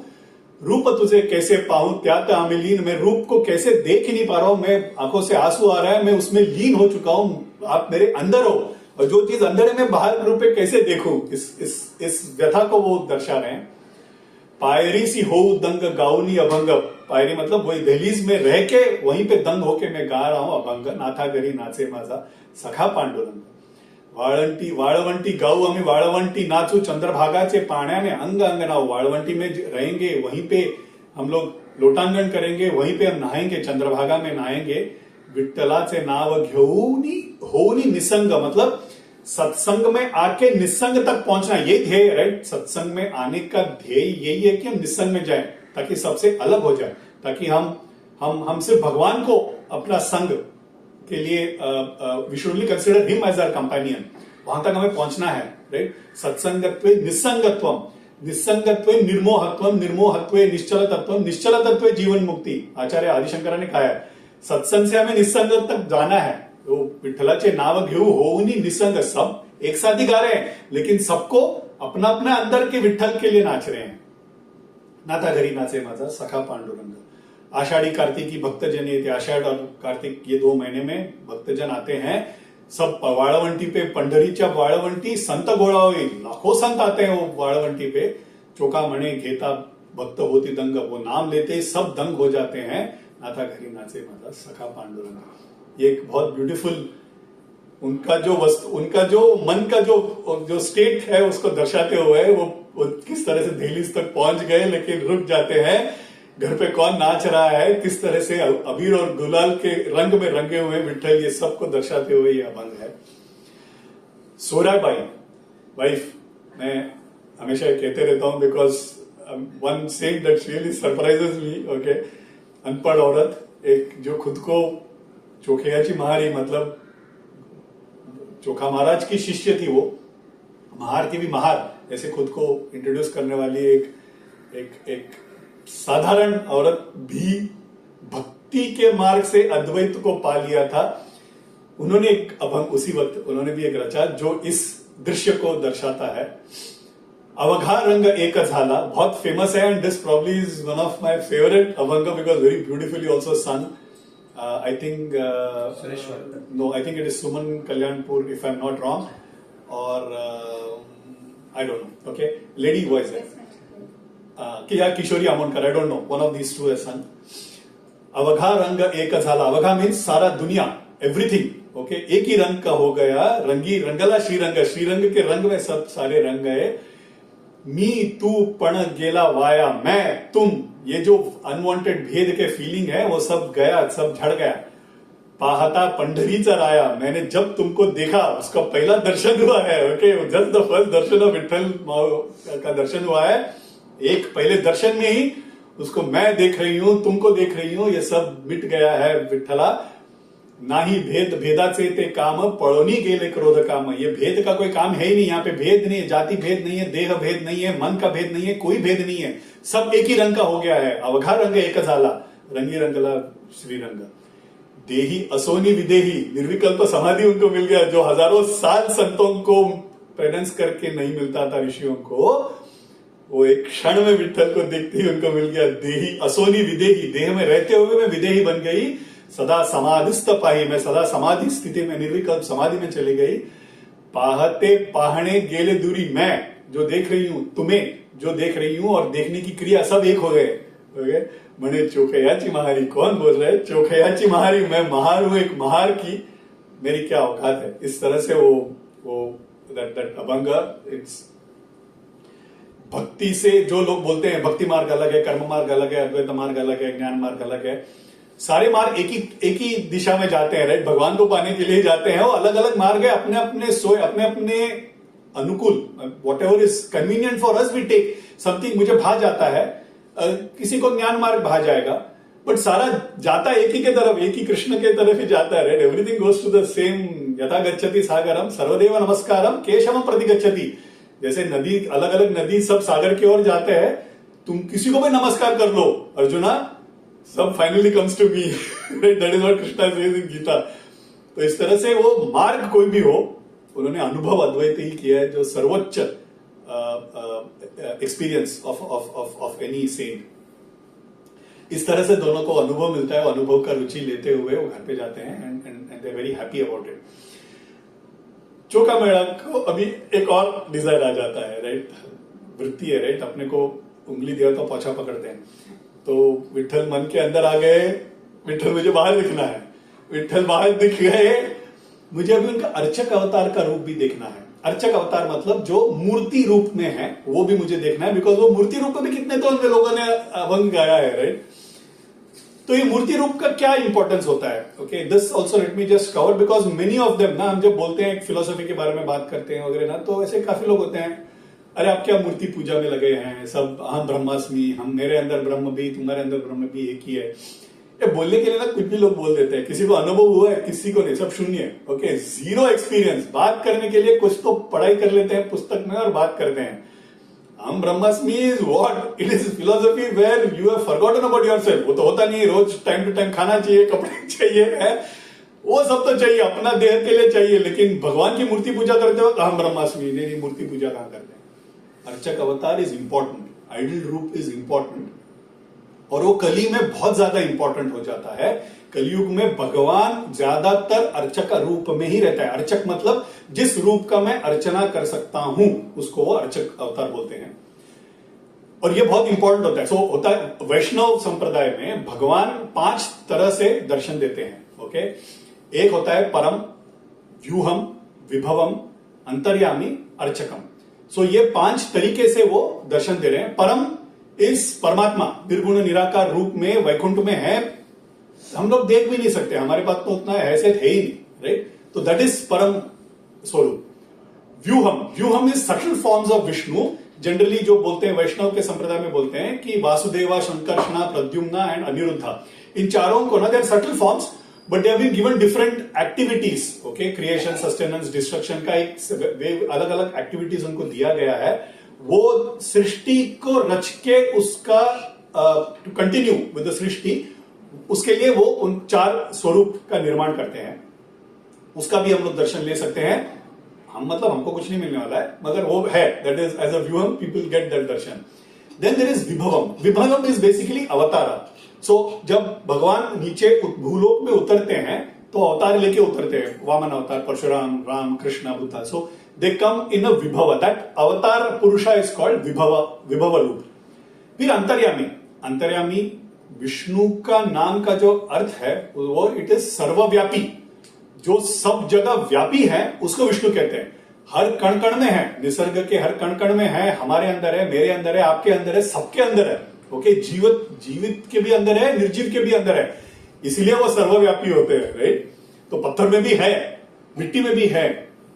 S1: रूप तुझे कैसे पाऊं त्याग आमिलीन, मैं रूप को कैसे देख ही नहीं पा रहा हूं, मैं आंखों से आंसू आ रहा है, मैं उसमें लीन हो चुका हूं, आप मेरे अंदर हो, और जो चीज अंदर है मैं बाहर रूप में कैसे देखूं. इस व्यथा को वो दर्शा रहे हैं. पायरी सी हो दंग गाउनी अभंग. पायरी मतलब वही दहलीज में रह के वहीं पे दंग होके मैं गा रहा हूं अभंग. नाथा घरी नाचे माझा सखा पांडुरंग. वाळवंटी गाऊ आम्ही, वाळवंटी नाचू, चंद्रभागाचे पाण्याने अंग अंग नाऊ. वाळवंटी में रहेंगे, वहीं पे हम लोग लोटांगण करेंगे, वहीं पे हम नहाएंगे, चंद्रभागा में नहाएंगे. विठ्ठलाचे नाव घेऊनी होनी निसंग, मतलब सत्संग में आके निसंग तक पहुंचना, ये ध्येय, राइट. सत्संग में आने का ध्येय यही है कि हम निसंग में जाएं, ताकि सबसे अलग हो जाए, ताकि हम सिर्फ भगवान को अपना संग के लिए we should only consider him as our companion. वहां तक हमें पहुंचना है, राइट. सत्संगत्वे निसंगत्वम, निसंगत्वे निर्मोहत्वम, निर्मोहत्वे निश्चल तत्वम, निश्चल तत्व जीवन मुक्ति. आचार्य आदिशंकरा ने कहा है सत्संग से हमें निसंग तक जाना है. तो विठ्ठलाचे नाव घेऊ होऊनी निसंग, सब एक साथ ही गा रहे हैं, लेकिन सबको अपना अपना अंदर के विठ्ठल के लिए नाच रहे हैं. नाथा घरी नाचे माझा सखा पांडुरंग. आषाढ़ी कार्तिकी भक्तजन येते. आषाढ़ और कार्तिक ये 2 महीने में भक्तजन आते हैं. सब वाळवंटी पे, पंढरीच्या वाळवंटी संत गोळा होई, लाखों संत आते हैं वो वाळवंटी पे. चोका म्हणे घेता भक्त होती दंग, वो नाम लेते सब दंग हो जाते हैं. नाथा घरी नाचे माझा सखा पांडुरंग. ये एक बहुत ब्यूटीफुल उनका जो मन का जो स्टेट है उसको दर्शाते हुए वो किस तरह से दहलीज तक पहुंच गए, लेकिन रुक जाते हैं. घर पे कौन नाच रहा है, किस तरह से अबीर और गुलाल के रंग में रंगे हुए विठ्ठल, ये सबको दर्शाते हुए ये अभंग है. सोराबाई वाइफ, मैं हमेशा कहते रहता हूं because one saying that really surprises me, okay. अनपढ़ औरत, एक जो खुद को चोखयाची महारी, मतलब चोखा महाराज की शिष्य थी, वो महार की भी महार ऐसे खुद को इंट्रोड्यूस करने वाली एक साधारण औरत भी भक्ति के मार्ग से अद्वैत को पा लिया था. उन्होंने एक अभंग उसी वक्त उन्होंने भी एक रचा जो इस दृश्य को दर्शाता है. अवघा रंग एक झाला, बहुत फेमस है, and this probably is one of my favourite abhang because very beautifully also sung. I think no, I think it is Suman Kalyanpur if I'm not wrong, or I don't know. Okay, lady voice है. या Kishori Amonkar, I don't know. One of these two has sung. अवघा रंग एक झाला. अवघा means सारा दुनिया, everything, okay, एक ही रंग का हो गया. रंगी रंगला श्रीरंग, श्रीरंग के रंग में सब सारे रंग गए. मी तू पण गेला वाया, मैं तुम, ये जो अनवांटेड भेद के फीलिंग है वो सब गया, सब झड़ गया. पाहता पंढरीचा राया, मैंने जब तुमको देखा, उसका पहला दर्शन हुआ है, okay, just the first Darshan of Vitthal का दर्शन हुआ है. एक पहले दर्शन में ही उसको मैं देख रही हूं, तुमको देख रही हूं, ये सब मिट गया है विठ्ठला. नाही भेद भेदाचे ते काम, पळोनी गेले क्रोध काम. ये भेद का कोई काम है ही नहीं, यहाँ पे भेद नहीं है, जाति भेद नहीं है, देह भेद नहीं है, मन का भेद नहीं है, कोई भेद नहीं है, सब एक ही रंग का हो गया है. अवघा रंग एक झाला, रंगी रंगला श्रीरंग. देही असोनी विदेही, निर्विकल्प समाधि उनको मिल गया, जो हजारों साल संतों को पेनेंस करके नहीं मिलता था ऋषियों को, वो एक क्षण में विठ्ठल को देखते ही उनको मिल गया. देही असोनी विदेही, देह में रहते हुए मैं विदेही बन गई. सदा समाधिस्थ पाही, मैं सदा समाधि स्थिति में, निर्विकल्प समाधि में चली गई. पाहते पाहणे गेले दूरी, मैं जो देख रही हूं, तुम्हें जो देख रही हूं, और देखने की क्रिया सब एक हो गए. मने चोखयाची महारी, कौन बोल रहा है? चोखयाची महारी, मैं महार हूं, एक महार की मेरी क्या औकात है. इस तरह से वो दैट अभंग, इट्स भक्ति से जो लोग बोलते हैं भक्ति मार्ग अलग है, कर्म मार्ग अलग है, अद्वैत मार्ग अलग है, ज्ञान मार्ग अलग है, सारे मार्ग एक ही दिशा में जाते हैं, राइट? भगवान को पाने के लिए जाते हैं। वो अलग अलग मार्ग है, अपने अपने सोए, अपने अपने अनुकूल, whatever is convenient for us we take. Something मुझे भा जाता है, किसी को ज्ञान मार्ग भा जाएगा, बट सारा जाता एक ही के तरफ, एक ही कृष्ण के तरफ ही जाता है, right? Everything goes to the same. यथा गच्छति सागरम सर्वदेव नमस्कारम केशवम प्रति गच्छति। जैसे नदी, अलग अलग नदी सब सागर की ओर जाते हैं, तुम किसी को भी नमस्कार कर लो अर्जुना, सब finally comes to me, that is what Krishna says in Gita. तो इस तरह से वो मार्ग कोई भी हो, उन्होंने अनुभव अद्वैत ही किया है, जो सर्वोच्च एक्सपीरियंस ऑफ एनी सेंट। इस तरह से दोनों को अनुभव मिलता है, वो अनुभव का रुचि लेते हुए वो घर पे जाते हैं and they very happy about it. चौका मेड़ा को अभी एक और डिजायर आ जाता है, राइट? वृत्ति है, राइट? अपने को उंगली दिया तो पोछा पकड़ते हैं, तो विठल मन के अंदर आ गए, विठल मुझे बाहर दिखना है, विठल बाहर दिख गए, मुझे अभी उनका अर्चक अवतार का रूप भी देखना है। अर्चक अवतार मतलब जो मूर्ति रूप में है वो भी मुझे देखना है, बिकॉज वो मूर्ति रूप में भी कितने तो लोगों ने अभंग गाया है, राइट? तो ये मूर्ति रूप का क्या इंपॉर्टेंस होता है? Okay, this also let me just cover, because many of them ना, हम जब बोलते हैं फिलोसफी के बारे में बात करते हैं वगैरह ना, तो ऐसे काफी लोग होते हैं, अरे आप क्या मूर्ति पूजा में लगे हैं, सब हम ब्रह्मास्मि, हम, मेरे अंदर ब्रह्म भी, तुम्हारे अंदर ब्रह्म भी एक ही है। ये बोलने के लिए ना कुछ भी लोग बोल देते हैं, किसी को अनुभव हुआ है, किसी को नहीं, सब शून्य। Okay, zero experience. बात करने के लिए कुछ तो पढ़ाई कर लेते हैं पुस्तक में और बात करते हैं। हम ब्रह्मास्मि is what? It is philosophy where you have forgotten about yourself. वो तो होता नहीं, रोज टाइम टू टाइम खाना चाहिए, कपड़े चाहिए, है वो सब तो चाहिए, अपना देह के लिए चाहिए, लेकिन भगवान की मूर्ति पूजा करते वक्त हम ब्रह्मास्मि, नहीं, मूर्ति पूजा कहां करते हैं? अर्चक अवतार इज इंपॉर्टेंट, आइडल रूप इज इंपॉर्टेंट, और वो कली में बहुत ज्यादा इंपॉर्टेंट हो जाता है। कलयुग में भगवान ज्यादातर अर्चक रूप में ही रहता है। अर्चक मतलब जिस रूप का मैं अर्चना कर सकता हूं उसको वो अर्चक अवतार बोलते हैं, और ये बहुत इंपॉर्टेंट होता है। सो होता है वैष्णव संप्रदाय में भगवान 5 तरह से दर्शन देते हैं। ओके, एक होता है परम, व्यूहम, विभवम, अंतर्यामी, अर्चकम। सो ये 5 तरीके से वो दर्शन दे रहे हैं। परम इस परमात्मा निर्गुण निराकार रूप में वैकुंठ में है, हम लोग देख भी नहीं सकते, हमारे पास तो उतना हैसियत है ही नहीं, राइट? तो that is param swaroop. Vyuham is subtle forms of Vishnu. Generally जो बोलते हैं वैष्णव के संप्रदाय में बोलते हैं कि वासुदेवा, संकर्षणा, प्रद्युम्ना एंड अनिरुद्धा, इन चारों को ना they are subtle forms, but they have been given different activities. Okay, creation, sustenance, destruction का एक अलग अलग एक्टिविटीज उनको दिया गया है। वो सृष्टि को रच के उसका टू कंटिन्यू विद द सृष्टि, उसके लिए वो उन 4 स्वरूप का निर्माण करते हैं। उसका भी हम लोग दर्शन ले सकते हैं। हम मतलब हमको कुछ नहीं मिलने वाला है, मगर वो है, that is as a viewer people get that darshan. Then there is vibhavam. Vibhavam is basically avatara. So जब भगवान नीचे भूलोक में उतरते हैं तो अवतार लेके उतरते हैं, वामन अवतार, परशुराम, राम, कृष्ण, बुद्धा। सो दे कम इन अ विभव, दैट अवतार पुरुषा इज कॉल्ड विभव रूप। फिर अंतर्यामी विष्णु का नाम का जो अर्थ है वो इट इज सर्वव्यापी, जो सब जगह व्यापी है उसको विष्णु कहते हैं। हर कण कण में है, निसर्ग के हर कण कण में है, हमारे अंदर है, मेरे अंदर है, आपके अंदर है, सबके अंदर है। ओके, जीवित के भी अंदर है, निर्जीव के भी अंदर है, इसीलिए वो सर्वव्यापी होते हैं, राइट? तो पत्थर में भी है, मिट्टी में भी है,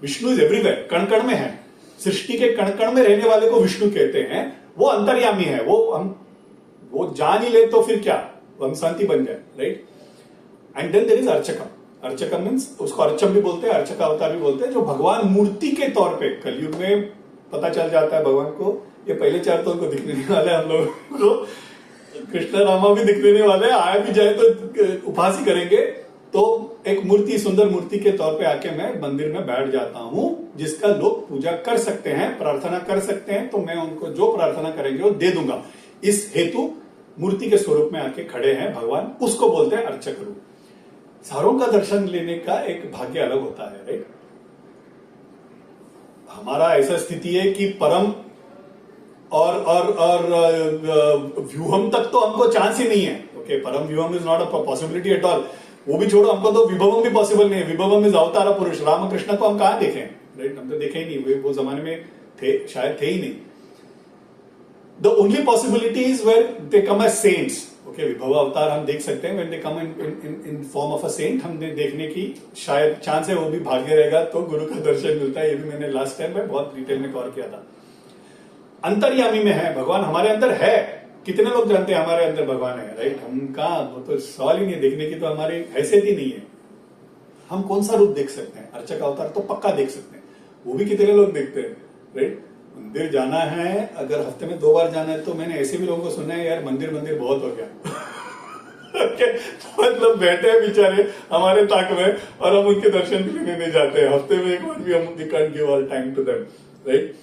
S1: विष्णु इज एवरीवेयर, कण कण में है। सृष्टि के कण कण में रहने वाले को विष्णु कहते हैं। वो अंतर्यामी है, वो जान ही ले तो फिर क्या, हम शांति बन जाए, right? And then there is archakam. Archakam means उसको अर्चम भी बोलते हैं, अर्चक अवतार भी बोलते हैं, जो भगवान मूर्ति के तौर पे कलयुग में पता चल जाता है भगवान को। ये पहले 4 तो उनको दिखने नहीं वाले, हम लोगों को कृष्ण रामा भी दिखने नहीं वाले, आया भी जाए तो उपास ही करेंगे। तो एक मूर्ति, सुंदर मूर्ति के तौर पे आके मैं मंदिर में बैठ जाता हूं, जिसका लोग पूजा कर सकते हैं, प्रार्थना कर सकते हैं, तो मैं उनको जो प्रार्थना करेंगे वो दे दूंगा। इस हेतु मूर्ति के स्वरूप में आके खड़े हैं भगवान, उसको बोलते हैं अर्चक रूप। सारों का दर्शन लेने का एक भाग्य अलग होता है, राइट? हमारा ऐसा स्थिति है कि परम और व्यूहम तक तो हमको चांस ही नहीं है। Okay, param vyuham is not a possibility at all. वो भी छोड़ो, हमको तो विभवम भी पॉसिबल नहीं है। विभवम इज अवतार पुरुष, रामकृष्ण को हम कहां देखें? राइट, हम तो देखे ही नहीं, वो जमाने में थे शायद, थे ही नहीं. The only possibility is where they come as saints. Okay, विभव अवतार हम देख सकते हैं, when they come in form of a saint, हमने देखने की शायद चांस है, वो भी भाग्य रहेगा तो गुरु का दर्शन मिलता है. ये भी मैंने लास्ट टाइम में बहुत डिटेल में कवर किया था. अंतर्यामी में है भगवान, हमारे अंदर है. कितने लोग जानते हैं हमारे अंदर भगवान है, राइट? हम कहा, वो तो सवाल ही नहीं, देखने की तो हमारी हैसियत ही नहीं है. हम कौन सा रूप देख सकते हैं? अर्चक अवतार तो पक्का देख सकते हैं, वो भी कितने लोग देखते हैं, राइट? मंदिर जाना है, अगर हफ्ते में 2 बार जाना है, तो मैंने ऐसे भी लोगों को सुना है, यार मंदिर बहुत हो गया. मतलब बैठे हैं बेचारे हमारे ताक में और हम उनके दर्शन भी लेने नहीं जाते हैं. हफ्ते में 1 बार भी हम we can't give all time to them, right?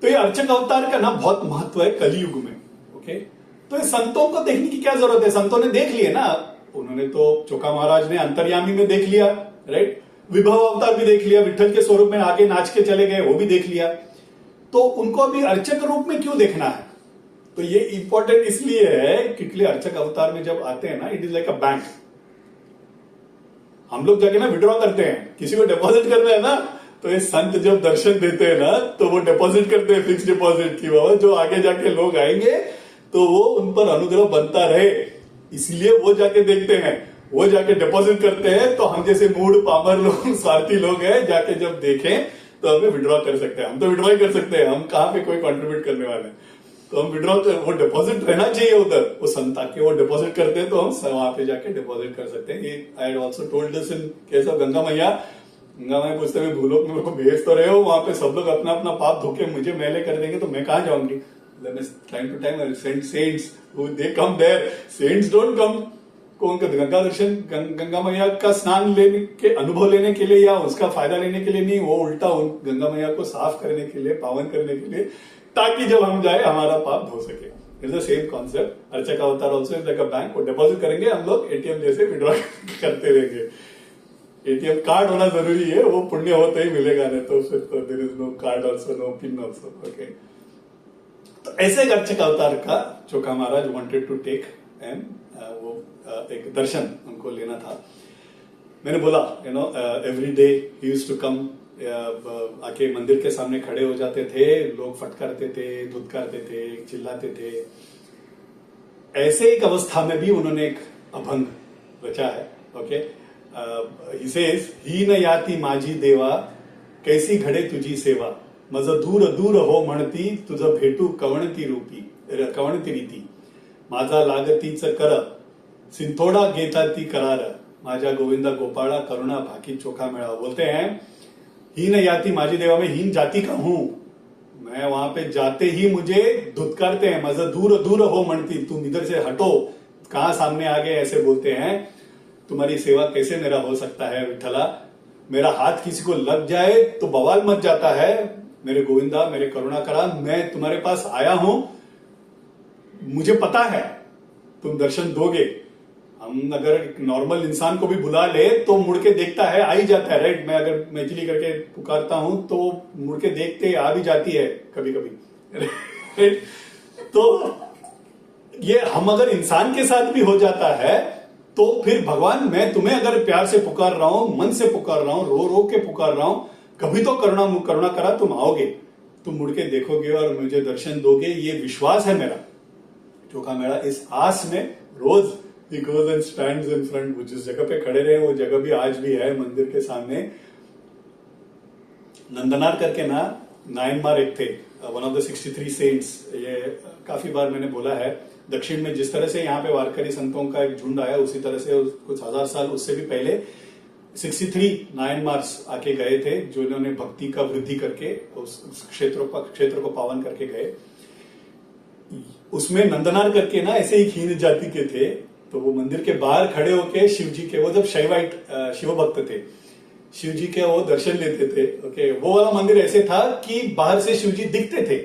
S1: तो ये अर्चक अवतार का ना बहुत महत्व है कलयुग में. ओके, तो ये संतों को देखने की क्या जरूरत है? संतों ने देख लिए ना, उन्होंने तो चोखा महाराज ने अंतर्यामी में देख लिया, राइट? विभव अवतार भी देख लिया, विठ्ठल के स्वरूप में आगे नाच के चले गए, वो भी देख लिया. तो उनको अभी अर्चक रूप में क्यों देखना है? तो ये इंपॉर्टेंट इसलिए है क्योंकि अर्चक अवतार में जब आते हैं ना, it is like a bank. हम लोग जाके ना विड्रॉ करते हैं, किसी को डिपॉजिट करना है ना, तो ये संत जब दर्शन देते हैं ना, तो वो डिपॉजिट करते हैं, फिक्स डिपॉजिट की. बाबा जो आगे जाके लोग आएंगे तो वो उन पर अनुग्रह बनता रहे, इसलिए वो जाके देखते हैं, वो जाके डिपॉजिट करते हैं. तो हम जैसे मूड पामर लोग, स्वार्थी लोग हैं, जाके जब देखें तो हमें विड्रॉ कर सकते हैं. हम तो विड्रॉ ही कर सकते हैं, हम कहां पे कोई कंट्रीब्यूट करने वाले हैं. तो हम विड्रॉ, वो डिपॉजिट रहना चाहिए उधर, वो संत आके वो डिपॉजिट करते हैं, तो हम वहां पे जाके डिपॉजिट कर सकते हैं. ये I also told this in case of Ganga मैया. गंगा मैया पूछते हैं, भूलोक में मेरे को भेज तो रहे हो, वहां पे सब लोग अपना अपना पाप धोके मुझे मैले कर देंगे, तो मैं कहां जाऊंगी? Time to time saints they come there. Saints don't come कौन का गंगा दर्शन, गंगा मैया का स्नान लेने के अनुभव लेने के लिए या उसका फायदा लेने के लिए नहीं, वो उल्टा गंगा मैया को साफ करने के लिए, पावन करने के लिए, ताकि जब हम जाए हमारा पाप धो सके. It's the same concept. Archaka avatar also is like a bank. वो डिपॉजिट करेंगे, हम लोग एटीएम जैसे विड्रॉ करते रहेंगे. एटीएम कार्ड होना जरूरी है, वो पुण्य होते ही मिलेगा, नहीं तो फिर तो there is no card also, no pin also. Okay, तो ऐसे एक अर्चक अवतार का Chokha Maharaj wanted to take and वो एक दर्शन उनको लेना था. मैंने बोला, you know, every day he used to come, आके मंदिर के सामने खड़े हो जाते थे, लोग फटकारते थे, धुतकारते थे, चिल्लाते थे. ऐसे एक अवस्था में भी उन्होंने एक अभंग रचा है. ओके, ही सेज, ही न याती माझी देवा, कैसी घडे तुझी सेवा, मज दूर दूर हो म्हणती, तुझ भेटू कवणती रीती, माझा लागतीच कर, सिंथोडा घेता ती करार, माझा गोविंदा गोपाळा, करुणा भाकी चोखा मेळा. बोलते हैं, हीन याती माझी देवा में हीन जाति का हूं मैं, वहां पे जाते ही मुझे धुतकारते हैं. मजा दूर दूर हो म्हणती, तुम इधर से हटो, कहां सामने आ गए, ऐसे बोलते हैं. तुम्हारी सेवा कैसे मेरा हो सकता है विठला, मेरा हाथ किसी को लग जाए तो बवाल मच जाता है. मेरे गोविंदा, मेरे करुणा करा, मैं तुम्हारे पास आया हूं, मुझे पता है तुम दर्शन दोगे. हम अगर एक नॉर्मल इंसान को भी बुला ले तो मुड़ के देखता है, आ ही जाता है, राइट? मैं अगर मैथिली करके पुकारता हूं तो मुड़ के देखते आ भी जाती है कभी कभी, राइट? तो ये हम अगर इंसान के साथ भी हो जाता है, तो फिर भगवान, मैं तुम्हें अगर प्यार से पुकार रहा हूं, मन से पुकार रहा हूं, रो रो के पुकार रहा हूं, कभी तो करुणा करा, तुम आओगे, तुम मुड़ के देखोगे और मुझे दर्शन दोगे, ये विश्वास है मेरा. चोखा मेड़ा इस आस में रोज he goes and stands in front. वो जिस जगह पे खड़े रहे, वो जगह भी आज भी है मंदिर के सामने. नंदनार करके ना नायनमार एक थे, वन ऑफ द 63 सेंट्स. ये काफी बार मैंने बोला है, दक्षिण में जिस तरह से यहाँ पे वारकरी संतों का एक झुंड आया, उसी तरह से कुछ 1000 साल उससे भी पहले 63 नायनमार्स आके गए थे, जो इन्होंने भक्ति का वृद्धि करके उस क्षेत्र को पावन करके गए. उसमें नंदनार करके ना ऐसे ही हीन जाति के थे, तो वो मंदिर के बाहर खड़े होके शिव जी के, वो जब शैवाइट शिव भक्त थे, शिव जी के वो दर्शन लेते थे. ओके, वो वाला मंदिर ऐसे था कि बाहर से शिव जी दिखते थे,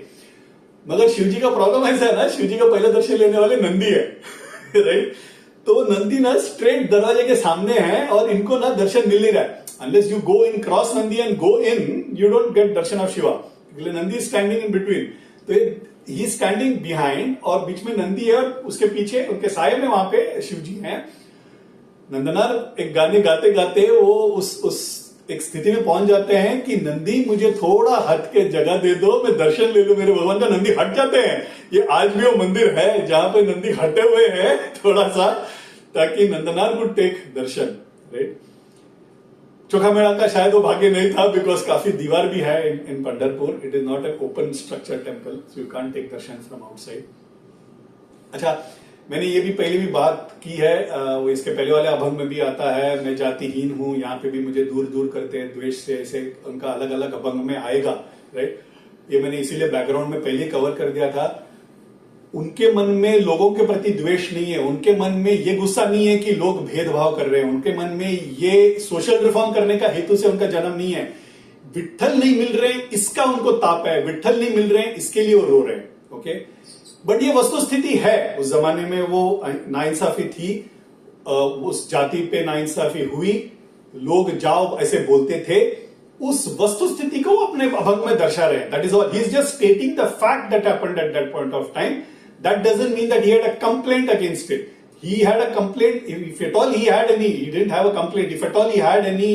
S1: मगर शिव जी का प्रॉब्लम ऐसा है ना, शिव जी का पहला दर्शन लेने वाले नंदी है, राइट? तो नंदी ना स्ट्रेट दरवाजे के सामने है और इनको ना दर्शन मिल नहीं रहा है. Unless you go in, cross Nandi and go in, you don't get Darshan of Shiva. Nandi standing in between, तो ही स्टैंडिंग बिहाइंड, और बीच में नंदी है और उसके पीछे उनके साये में वहां पे शिव जी हैं. नंदनार एक गाने गाते गाते वो उस एक स्थिति में पहुंच जाते हैं कि नंदी मुझे थोड़ा हट के जगह दे दो, मैं दर्शन ले लूं मेरे भगवान का। नंदी हट जाते हैं। ये आज भी वो मंदिर है जहां पे नंदी हटे हुए हैं थोड़ा सा, ताकि नंदनार वुड टेक दर्शन, राइट। चोखा मेला का शायद वो भाग्य नहीं था, बिकॉज काफी दीवार भी है in Pandharpur. It is not an open structure temple, so you can't take darshan from outside. अच्छा, मैंने ये भी पहले भी बात की है, वो इसके पहले वाले अभंग में भी आता है, मैं जातिहीन हूं, यहाँ पे भी मुझे दूर दूर करते हैं द्वेष से, ऐसे उनका अलग अलग अभंग में आएगा, राइट। ये मैंने इसीलिए बैकग्राउंड में पहले कवर कर दिया था। उनके मन में लोगों के प्रति द्वेष नहीं है, उनके मन में ये गुस्सा नहीं है कि लोग भेदभाव कर रहे हैं, उनके मन में ये सोशल रिफॉर्म करने का हेतु से उनका जन्म नहीं है। विट्ठल नहीं मिल रहे इसका उनको ताप है, विट्ठल नहीं मिल रहे इसके लिए वो रो रहे हैं, ओके। बट ये वस्तु स्थिति है, उस जमाने में वो नाइंसाफी थी, उस जाति पे नाइंसाफी हुई, लोग जाओ ऐसे बोलते थे, उस वस्तु स्थिति को अपने अभंग में दर्शा रहे हैं। That is all, he is just stating the fact that happened at that point of time. That doesn't mean that he had a complaint against it. He had a complaint, if at all he had any, he didn't have a complaint, if at all he had any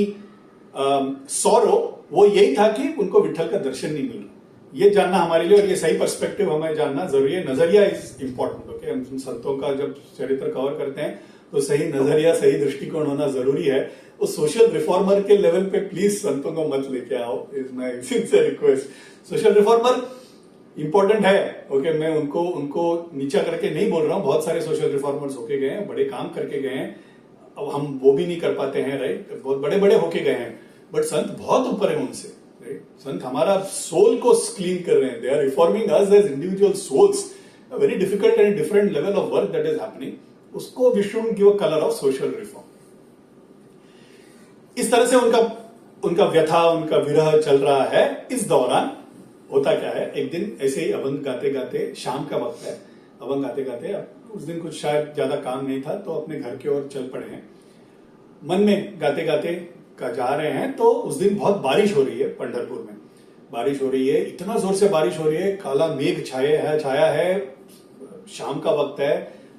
S1: sorrow, वो यही था कि उनको विट्ठल का दर्शन नहीं मिल रहा। ये जानना हमारे लिए, और ये सही पर्सपेक्टिव हमें जानना जरूरी है। नजरिया इज इंपॉर्टेंट, ओके। हम संतों का जब चरित्र कवर करते हैं तो सही नजरिया, सही दृष्टिकोण होना जरूरी है। उस सोशल रिफॉर्मर के लेवल पे प्लीज संतों को मत लेके आओ, is my sincere request. Social reformer important है, ओके। मैं उनको नीचा करके नहीं बोल रहा हूं, बहुत सारे सोशल रिफॉर्मर्स होके गए हैं, बड़े काम करके गए हैं। अब हम वो भी नहीं कर पाते हैं, राइट, बहुत बड़े बड़े होके गए हैं, बट संत बहुत ऊपर है उनसे, राइट। संत हमारा सोल को क्लीन कर रहे हैं, they are reforming us as individual souls. A very difficult and different level of work that is happening. उसको we should give a colour of social reform. इस तरह से उनका व्यथा, उनका विरह चल रहा है। इस दौरान होता क्या है, एक दिन ऐसे ही अभंग गाते गाते, शाम का वक्त है, अभंग गाते गाते, उस दिन कुछ शायद ज्यादा काम नहीं था तो अपने घर की ओर चल पड़े हैं। मन में गाते गाते का जा रहे हैं तो उस दिन बहुत बारिश हो रही है, पंढरपुर में बारिश हो रही है, इतना जोर से बारिश हो रही है, काला मेघ छाया है, शाम का वक्त है,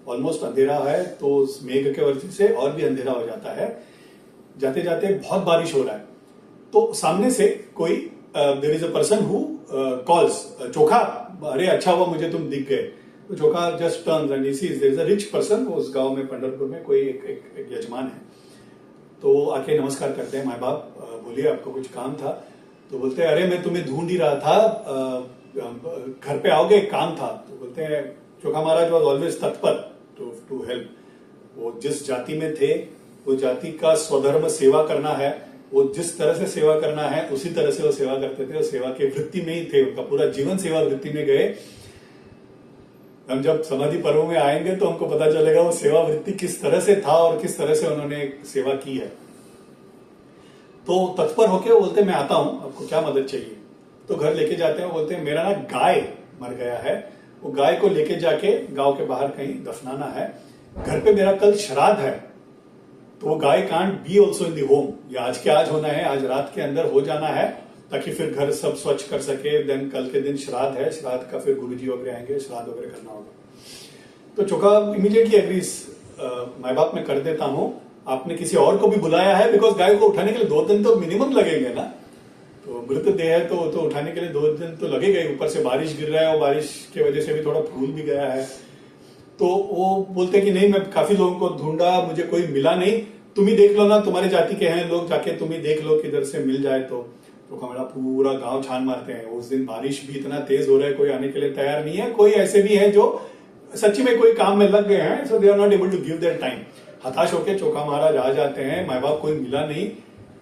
S1: ऑलमोस्ट अंधेरा है, तो उस मेघ के वजह से और भी अंधेरा हो जाता है। जाते जाते बहुत बारिश हो रहा है, तो सामने से कोई there is a person who calls, Chokha, अरे अच्छा हुआ मुझे तुम दिख गए। तो Chokha just turns and he sees there is a rich person. उस गांव में पंढरपुर में कोई एक यजमान है, तो आके नमस्कार करते हैं, माँ बाप बोलिए आपको कुछ काम था। तो बोलते हैं अरे मैं तुम्हें ढूंढ ही रहा था, घर पे आओगे, काम था। तो बोलते हैं चोखा महाराज वाज ऑलवेज तत्पर टू हेल्प। वो जिस जाति में थे, वो जाति का स्वधर्म सेवा करना है, वो जिस तरह से सेवा करना है उसी तरह से वो सेवा करते थे, वो सेवा के वृत्ति में ही थे, उनका पूरा जीवन सेवा वृत्ति में गए। हम जब समाधि पर्व में आएंगे तो हमको पता चलेगा वो सेवा वृत्ति किस तरह से था और किस तरह से उन्होंने सेवा की है। तो तत्पर होके वो बोलते मैं आता हूं, आपको क्या मदद चाहिए। तो घर लेके जाते हैं, बोलते हैं मेरा ना गाय मर गया है, वो गाय को लेके जाके गांव के बाहर कहीं दफनाना है, घर पे मेरा कल श्राद्ध है, तो वो गाय can't be also in the home, ये आज के आज होना है, आज रात के अंदर हो जाना है, ताकि फिर घर सब स्वच्छ कर सके। देन कल के दिन श्राद्ध है, श्राद्ध का फिर गुरुजी वगैरह आएंगे, श्राद्ध वगैरह करना होगा। तो चोखा इमीडिएटली एग्रीज, माँ बाप मैं कर देता हूं, आपने किसी और को भी बुलाया है, बिकॉज गाय को उठाने के लिए 2 दिन तो मिनिमम लगेंगे ना, तो मृत देह है तो उठाने के लिए 2 दिन तो लगेगा ही, ऊपर से बारिश गिर रहा है और बारिश की वजह से भी थोड़ा फूल भी गया है। तो वो बोलते कि नहीं, मैं काफी लोगों को ढूंढा, मुझे कोई मिला नहीं, तुम ही देख लो ना, तुम्हारी जाति के हैं लोग, जाके तुम ही देख लो किधर से मिल जाए। तो हमारा पूरा गांव छान मारते हैं। उस दिन बारिश भी इतना तेज हो रहा है, कोई आने के लिए तैयार नहीं है। कोई ऐसे भी है जो सच्ची में कोई काम में लग गए हैं, so they are not able to give their time. हताश होके चोखा महाराज आ जाते हैं, माँ बाप कोई मिला नहीं,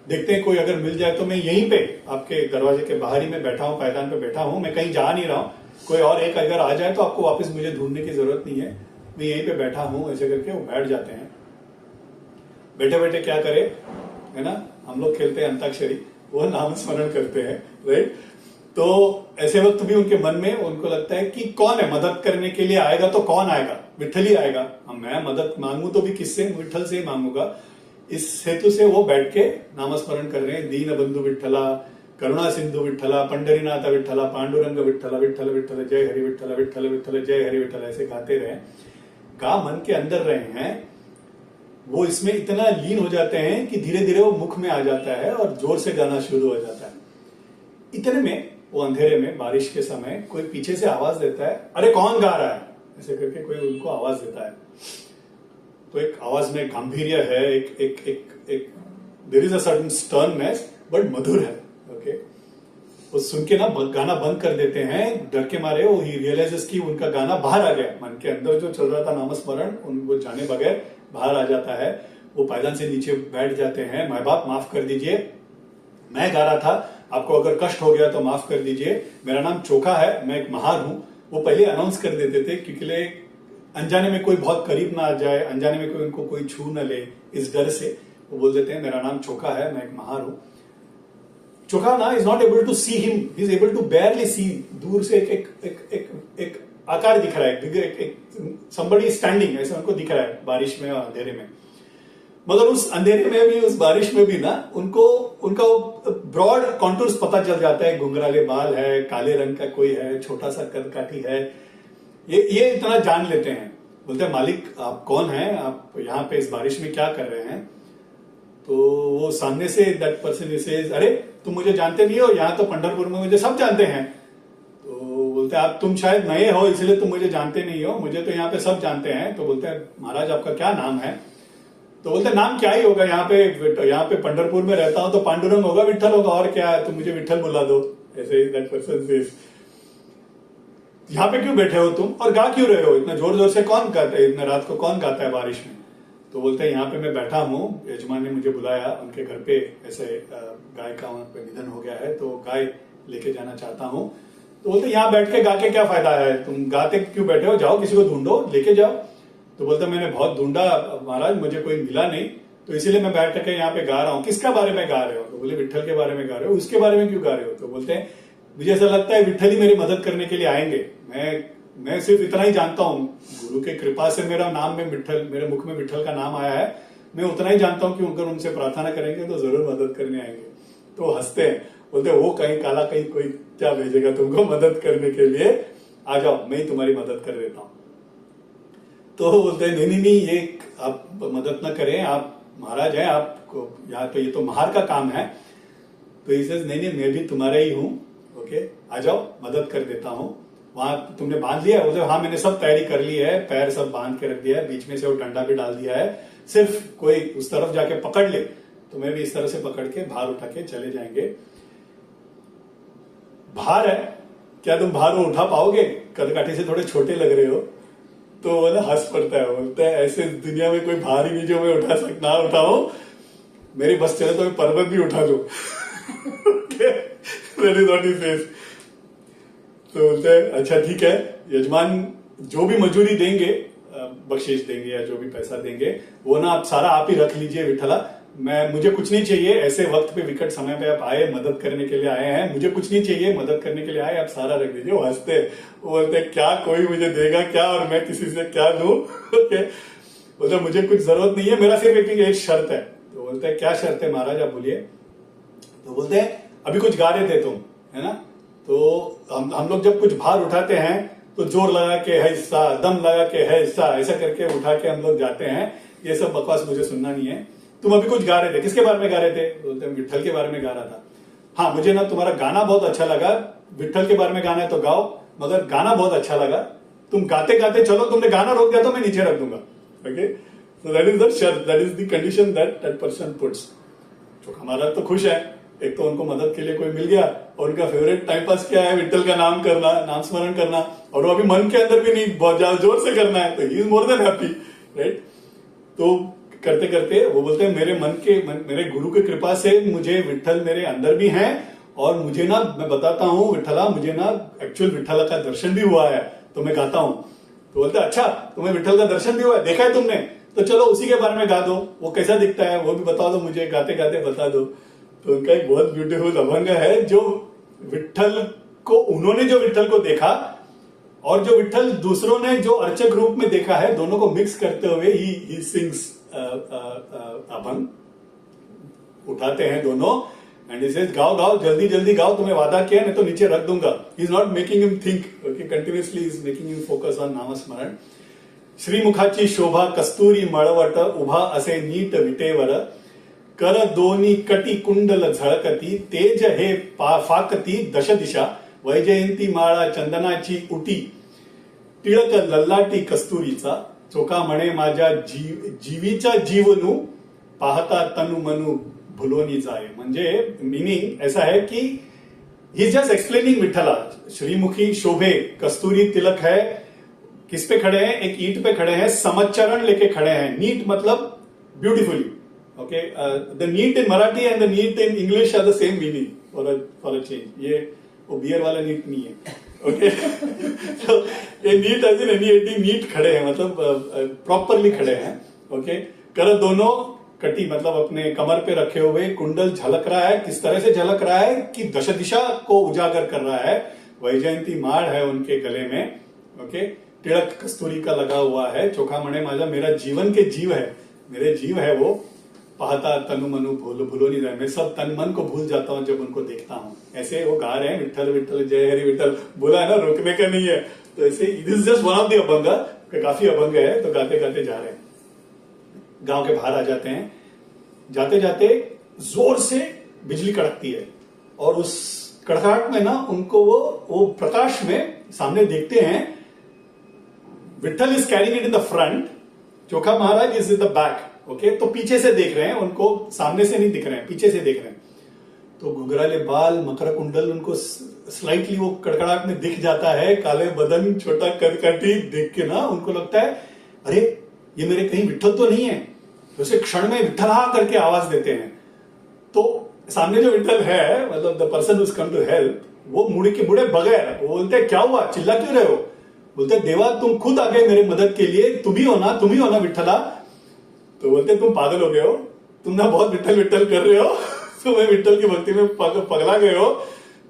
S1: देखते हैं कोई अगर मिल जाए तो मैं यहीं पे आपके दरवाजे के बाहर ही में बैठा हूँ, पायदान पे बैठा हूँ, मैं कहीं जा नहीं रहा हूँ, कोई और एक अगर आ जाए तो आपको वापस मुझे ढूंढने की जरूरत नहीं है, मैं यहीं पे बैठा हूँ। ऐसे करके वो बैठ जाते हैं। बैठे बैठे क्या करे, है ना, हम लोग खेलते हैं अंताक्षरी, वो नाम स्मरण करते हैं, राइट। तो ऐसे वक्त भी उनके मन में उनको लगता है कि कौन है मदद करने के लिए आएगा, तो कौन आएगा, विट्ठल ही आएगा। मैं मदद मांगू तो भी किससे, विट्ठल से ही मांगूंगा। इस हेतु से वो बैठ के नामस्मरण कर रहे हैं, दीन बंधु विट्ठला, करुणा सिंधु विट्ठला, पंडरीनाथ विट्ठला, पांडुरंग विट्ठला, विट्ठल विट्ठल जय हरि विट्ठल, विट्ठल विट्ठल जय हरि विट्ठल, ऐसे गाते रहे, गा मन के अंदर रहे हैं। वो इसमें इतना लीन हो जाते हैं कि धीरे धीरे वो मुख में आ जाता है और जोर से गाना शुरू हो जाता है। इतने में वो अंधेरे में बारिश के समय कोई पीछे से आवाज देता है, अरे कौन गा रहा है, ऐसे करके कोई उनको आवाज देता है। तो एक आवाज में गांभीर्य है, एक एक एक एक there is a certain sternness, but मधुर है। ओके, वो सुन के ना गाना बंद कर देते हैं डर के मारे। वो ही रियलाइजेस कि उनका गाना बाहर आ गया, मन के अंदर जो चल रहा था नामस्मरण उनको जाने बगैर बाहर आ जाता है। वो पायदान से नीचे बैठ जाते हैं। माँ बाप माफ कर दीजिए, मैं गा रहा था, आपको अगर कष्ट हो गया तो माफ कर दीजिए। मेरा नाम चोखा है, मैं एक महार हूं। वो पहले अनाउंस कर देते थे क्योंकि अनजाने में कोई बहुत करीब ना आ जाए, अनजाने में कोई उनको कोई छू न ले, इस डर से वो बोल देते हैं मेरा नाम चोखा है, मैं एक महार हूं। चोखा ना is not able to see him, he is able to barely see. दूर से एक एक एक एक, एक आकार दिख रहा है, एक somebody स्टैंडिंग, ऐसा उनको दिख रहा है बारिश में और अंधेरे में। मगर उस अंधेरे में भी, उस बारिश में भी ना उनको उनका ब्रॉड कॉन्टूर्स पता चल जाता है। घुंघराले बाल है, काले रंग का कोई है, छोटा सा कदकाठी है, ये इतना जान लेते हैं। बोलते हैं मालिक आप कौन हैं, आप यहाँ पे इस बारिश में क्या कर रहे हैं। तो वो सामने से दैट पर्सन सेज, अरे तुम मुझे जानते नहीं हो, यहाँ तो पंढरपुर में मुझे सब जानते हैं। तो बोलते हैं आप तुम शायद नए हो इसलिए तुम मुझे जानते नहीं हो, मुझे तो यहाँ पे सब जानते हैं। तो बोलते हैं महाराज आपका क्या नाम है। तो बोलते नाम क्या ही होगा, यहाँ पे पंढरपुर में रहता हूं तो पांडुरंग होगा, विट्ठल होगा, और क्या है, तुम मुझे विट्ठल बुला दो। ऐसे ही दैट पर्सन सेज, यहाँ पे क्यों बैठे हो तुम और गा क्यों रहे हो, इतना जोर जोर से कौन गाता है, इतना रात को कौन गाता है बारिश में। तो बोलते हैं यहाँ पे मैं बैठा हूँ, यजमान ने मुझे बुलाया, उनके घर पे ऐसे गाय का वहां पे निधन हो गया है तो गाय लेके जाना चाहता हूँ। तो बोलते यहाँ बैठ के गा के क्या फायदा है, तुम गाते क्यों बैठे हो, जाओ किसी को ढूंढो लेके जाओ। तो बोलते मैंने बहुत ढूंढा महाराज, मुझे कोई मिला नहीं, तो इसीलिए मैं बैठ के यहाँ पे गा रहा हूँ। किसका बारे में गा रहे हो। तो बोले विट्ठल के बारे में गा रहे हो, उसके बारे में क्यों गा रहे हो। तो बोलते हैं मुझे ऐसा लगता है विट्ठल ही मेरी मदद करने के लिए आएंगे। मैं सिर्फ इतना ही जानता हूँ, गुरु के कृपा से मेरा नाम में विट्ठल, मेरे मुख में विट्ठल का नाम आया है। मैं उतना ही जानता हूँ कि अगर उनसे प्रार्थना करेंगे तो जरूर मदद करने आएंगे। तो हंसते हैं, बोलते वो कहीं काला कहीं कोई क्या भेजेगा तुमको मदद करने के लिए, आ जाओ मैं ही तुम्हारी मदद कर देता हूँ। तो बोलते हैं नहीं, ये आप मदद ना करें, आप महाराज हैं, आपको यहाँ तो ये तो महार का काम है। तो इसे नहीं मैं भी तुम्हारा ही हूँ, ओके आ जाओ मदद कर देता हूँ। वहां तुमने बांध लिया, बोलते हाँ मैंने सब तैयारी कर ली है, पैर सब बांध के रख दिया है, बीच में से वो डंडा भी डाल दिया है, सिर्फ कोई उस तरफ जाके पकड़ ले तो मैं भी इस तरह से पकड़ के भार उठा के चले जाएंगे। भार है क्या, तुम भार उठा पाओगे, कदकाठी से थोड़े छोटे लग रहे हो। तो वो ना हंस पड़ता है, बोलता है ऐसे दुनिया में कोई भार ही नहीं जो मैं उठा सकता, ना उठाओ, मेरी बस चले तो मैं पर्वत भी उठा लूं। तो बोलते हैं अच्छा ठीक है यजमान, जो भी मजूरी देंगे, बख्शीश देंगे या जो भी पैसा देंगे वो ना आप सारा आप ही रख लीजिए विठला, मुझे कुछ नहीं चाहिए। ऐसे वक्त पे विकट समय पे आप आए, मदद करने के लिए आए हैं, मुझे कुछ नहीं चाहिए, मदद करने के लिए आए, आप सारा रख दीजिए। वो हंसते हैं, वो बोलते हैं क्या कोई मुझे देगा क्या, और मैं किसी से क्या लूं। बोलते मुझे कुछ जरूरत नहीं है, मेरा सिर्फ एक शर्त है। तो बोलते हैं क्या शर्त है महाराज आप बोलिए। तो बोलते हैं अभी कुछ गा रहे थे तुम, है ना, तो हम लोग जब कुछ भार उठाते हैं तो जोर लगा के है हिस्सा, दम लगा के है हिस्सा, ऐसा करके उठा के हम लोग जाते हैं। ये सब बकवास मुझे सुनना नहीं है। तुम अभी कुछ गा रहे थे, किसके बारे में गा रहे थे। बोलते हैं विट्ठल के बारे में गा रहा था। हाँ मुझे ना तुम्हारा गाना बहुत अच्छा लगा, विट्ठल के बारे में गाना है तो गाओ, मगर गाना बहुत अच्छा लगा, तुम गाते गाते चलो, तुमने गाना रोक दिया तो मैं नीचे रख दूंगा। Okay, so that is the shart, that is the condition that person puts. तो हमारा तो खुश है, एक तो उनको मदद के लिए कोई मिल गया, और उनका फेवरेट टाइम पास क्या है, विट्ठल का नाम करना, नाम स्मरण करना, और वो अभी मन के अंदर भी नहीं, बहुत ज्यादा जोर से करना है, तो he is more than happy, right. तो करते करते वो बोलते हैं मेरे गुरु की कृपा से मुझे विट्ठल मेरे अंदर भी हैं, और मुझे ना मैं बताता हूँ विट्ठला, मुझे ना एक्चुअल विट्ठला का दर्शन भी हुआ है, तो मैं गाता हूँ। तो बोलते अच्छा तुम्हें विट्ठल का दर्शन भी हुआ है, देखा है तुमने, तो चलो उसी के बारे में गा दो, वो कैसा दिखता है वो भी बता दो मुझे, गाते गाते बता दो। तो उनका एक बहुत ब्यूटीफुल अभंग है, जो विट्ठल को, उन्होंने जो विट्ठल को देखा और जो विट्ठल दूसरों ने जो अर्चक रूप में देखा है, दोनों को मिक्स करते हुए ही सिंग्स अभंग, उठाते हैं दोनों, एंड ही सेज गाओ गाओ जल्दी जल्दी गाओ, तुम्हें वादा किया नहीं तो नीचे रख दूंगा। He is not making him think, okay, continuously is making him focus on नाम स्मरण। श्रीमुखाची शोभा कस्तुरी मळवट उभा असे नीट विटेवर कर दोन्ही कटी कुंडल झळकती तेज हे फाकती दशदिशा वैजयंती माळा चंदनाची उटी टिळक लल्लाटी कस्तुरीचा चोखा म्हणे माझ्या जीवीचा जीवनू पाहता तनु मनु भुलोनी जाए. म्हणजे मीनिंग ऐसा है कि ही जस्ट एक्सप्लेनिंग विठला. श्रीमुखी शोभे कस्तूरी तिलक है, किस पे खड़े हैं, एक ईंट पे खड़े हैं, समच्चरण लेके खड़े हैं. नीट मतलब beautifully. Okay, the NEET in Marathi and the NEET in English are the same meaning for a change. ये वो बियर वाला नीट नहीं है. ओके, तो ये NEET as in NET NEET खड़े हैं, मतलब प्रॉपरली खड़े हैं. ओके, कर दोनों कटी मतलब अपने कमर पे रखे हुए, कुंडल झलक रहा है. किस तरह से झलक रहा है कि दश दिशा को उजागर कर रहा है. वैजयंती माळ है उनके गले में. ओके, तिलक कस्तूरी का लगा हुआ है. चोखा मणे माझा मेरा जीवन के जीव है, मेरे जीव है वो. पाहता तनु मनु भूलो नहीं जाए. मैं सब तन मन को भूल जाता हूं जब उनको देखता हूं. ऐसे वो गा रहे हैं विठल विठल जय हरि विठल. बोला है ना, रोकने का नहीं है. तो ऐसे this just one of the abhang, काफी अभंग है. तो गाते गाते जा रहे हैं, गांव के बाहर आ जाते हैं. जाते जाते जोर से बिजली कड़कती है और उस कड़काहट में ना उनको वो प्रकाश में सामने देखते हैं Vitthal is carrying it in the front, Chokha Maharaj is in the back. Okay, तो पीछे से देख रहे हैं उनको, सामने से नहीं दिख रहे हैं, पीछे से देख रहे हैं. तो घुघराले बाल, मकर कुंडल उनको स्लाइटली वो कड़कड़ाहट में दिख जाता है. काले बदन, छोटा कदकाठी देख के ना उनको लगता है अरे ये मेरे कहीं विठल तो नहीं है. तो उसे क्षण में विठला करके आवाज देते हैं. तो सामने जो विठल है, मतलब the person who's come to help, वो मुड़े बगैर वो बोलते क्या हुआ, चिल्ला क्यों रहे हो. बोलते देवा तुम खुद आ गए मेरे मदद के लिए, तुम ही हो ना विठला. तो बोलते तुम पागल हो गए हो, तुम ना बहुत विठल विठल कर रहे हो. तुम्हें विठल की भक्ति में पगला गए हो.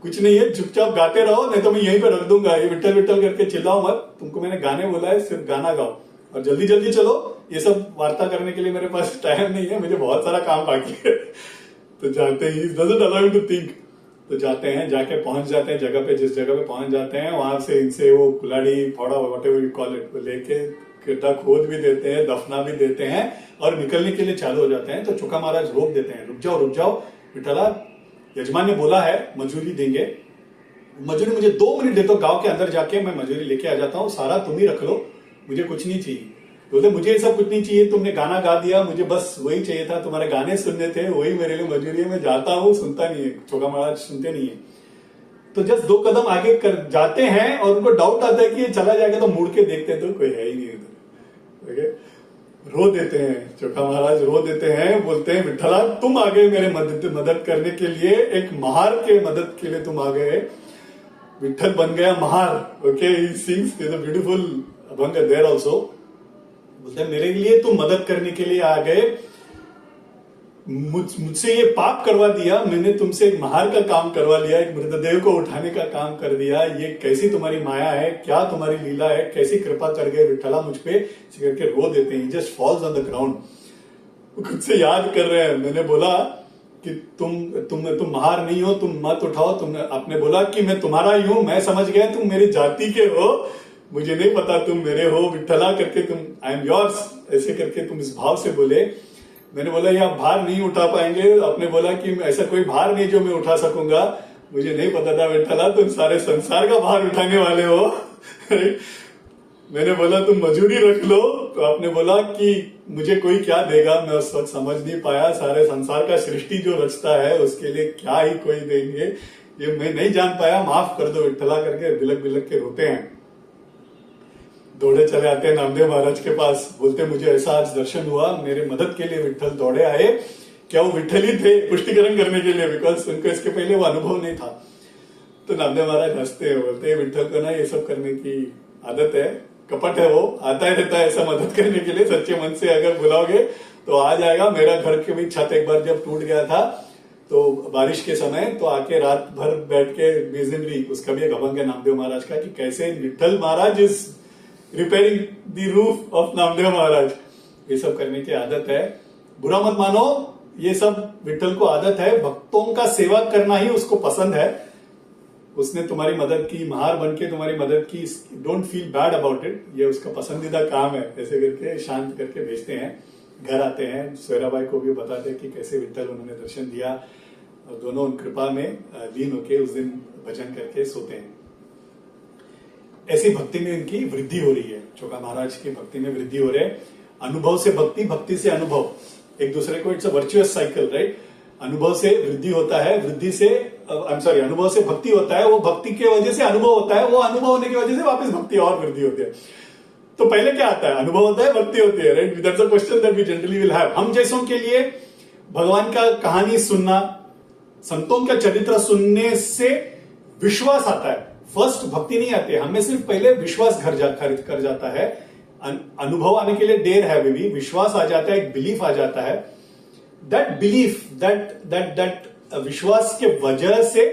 S1: कुछ नहीं है, चुपचाप गाते रहो, नहीं तो मैं यहीं पे रख दूंगा. ये विठल विठल करके चिल्लाओ मत. तुमको मैंने गाने बोला है, सिर्फ गाना गाओ और जल्दी जल्दी चलो. ये सब वार्ता करने के लिए मेरे पास टाइम नहीं है, मुझे बहुत सारा काम बाकी है. तो जाते ही डजंट अलाउ टू थिंक. तो जाते हैं, जाके पहुंच जाते हैं जगह पे. जिस जगह पे पहुंच जाते हैं वहां से इनसे वो कुल्हाड़ी फोड़ा व्हाटएवर यू कॉल इट लेके गड्ढा खोद भी देते हैं, दफना भी देते हैं और निकलने के लिए चालू हो जाते हैं. तो चोखा महाराज रोक देते हैं, रुक जाओ विठला, यजमान ने बोला है मजूरी देंगे. मजूरी मुझे 2 मिनट दे दो, गांव के अंदर जाके मैं मजूरी लेके आ जाता हूँ, सारा तुम ही रख लो, मुझे कुछ नहीं चाहिए. बोलते मुझे ये सब कुछ नहीं चाहिए, तुमने गाना गा दिया, मुझे बस वही चाहिए था, तुम्हारे गाने सुनने थे, वही मेरे लिए मजूरी है. मैं जाता हूँ, सुनता नहीं है. चोखा महाराज सुनते नहीं है. तो जस्ट 2 कदम आगे कर जाते हैं और उनको डाउट आता है कि ये चला जाएगा. तो मुड़ के देखते हैं तो कोई है ही नहीं इधर. रो देते हैं, चोखा महाराज रो देते हैं. बोलते हैं विठला तुम आ गए मेरे मदद करने के लिए, एक महार के मदद के लिए तुम आ गए. विठल बन गया Mahar. Okay, he sings the beautiful abhang there also. बोलते हैं मेरे लिए तुम मदद करने के लिए आ गए, मुझसे ये पाप करवा दिया, मैंने तुमसे एक महार का काम करवा लिया, एक मृतदेह को उठाने का काम कर दिया. ये कैसी तुम्हारी माया है, क्या तुम्हारी लीला है, कैसी कृपा कर गए विठला मुझ पे. करके रो देते हैं. Just falls on the ground. खुद से याद कर रहे हैं, मैंने बोला कि तुम महार नहीं हो, तुम मत उठाओ. तुमने आपने बोला कि मैं तुम्हारा ही हूं, मैं समझ गया तुम मेरी जाति के हो, मुझे नहीं पता तुम मेरे हो. विठला करके तुम आई एम योर्स ऐसे करके तुम इस भाव से बोले. मैंने बोला ये आप भार नहीं उठा पाएंगे. आपने बोला कि ऐसा कोई भार नहीं जो मैं उठा सकूंगा. मुझे नहीं पता था विठला तुम सारे संसार का भार उठाने वाले हो. मैंने बोला तुम मजूरी रख लो. तो आपने बोला कि मुझे कोई क्या देगा, मैं उस वक्त समझ नहीं पाया. सारे संसार का सृष्टि जो रचता है उसके लिए क्या ही कोई देंगे, ये मैं नहीं जान पाया, माफ कर दो विठला करके बिलक बिलक के रोते हैं. दौड़े चले आते हैं नामदेव महाराज के पास. बोलते मुझे ऐसा आज दर्शन हुआ, मेरे मदद के लिए विठल दौड़े आए. क्या वो विठल ही थे पुष्टिकरण करने के लिए, बिकॉज उनको इसके पहले वो अनुभव नहीं था. तो नामदेव महाराज हंसते हैं, बोलते हैं विठल को ना ये सब करने की आदत है, कपट है, वो आता ही रहता है ऐसा मदद करने के लिए. सच्चे मन से अगर बुलाओगे तो आ जाएगा. मेरा घर के भी छत एक बार जब टूट गया था तो बारिश के समय, तो आके रात भर बैठ के मेजनरी, उसका भी एक अभंग है नामदेव महाराज का कि कैसे Vitthal Maharaj is repairing the roof of Namdev Maharaj. ये सब करने की आदत है. बुरा मत मानो, ये सब विठल को आदत है. भक्तों का सेवा करना ही उसको पसंद है. उसने तुम्हारी मदद की, महार बन के तुम्हारी मदद की, don't feel bad about it, ये उसका पसंदीदा काम है, ऐसे करके शांत करके भेजते हैं। घर आते हैं, सोयराबाई को भी बताते हैं कि कैसे विट्ठल उन्होंने दर्शन दिया, और दोनों उन कृपा में लीन होके उस दिन भजन करके सोते हैं। ऐसी भक्ति में इनकी वृद्धि हो रही है, चोखा महाराज की भक्ति में वृद्धि हो रही है। अनुभव से भक्ति, भक्ति से अनुभव, एक दूसरे को, it's a virtuous cycle, right. अनुभव से वृद्धि होता है, वृद्धि से अनुभव से भक्ति होता है, वो भक्ति के वजह से अनुभव होता है, वो अनुभव होने की वजह से वापस भक्ति और वृद्धि होती है। तो पहले क्या आता है? अनुभव होता है, भक्ति होती है, right. That's a question that we generally will have. हम जैसों के लिए भगवान का कहानी सुनना, संतों का चरित्र सुनने से विश्वास आता है, फर्स्ट भक्ति नहीं आती है। हमें सिर्फ पहले विश्वास कर जाता है, अनुभव आने के लिए देर है, भी विश्वास आ जाता है, एक बिलीफ आ जाता है। दैट बिलीफ, दैट विश्वास के वजह से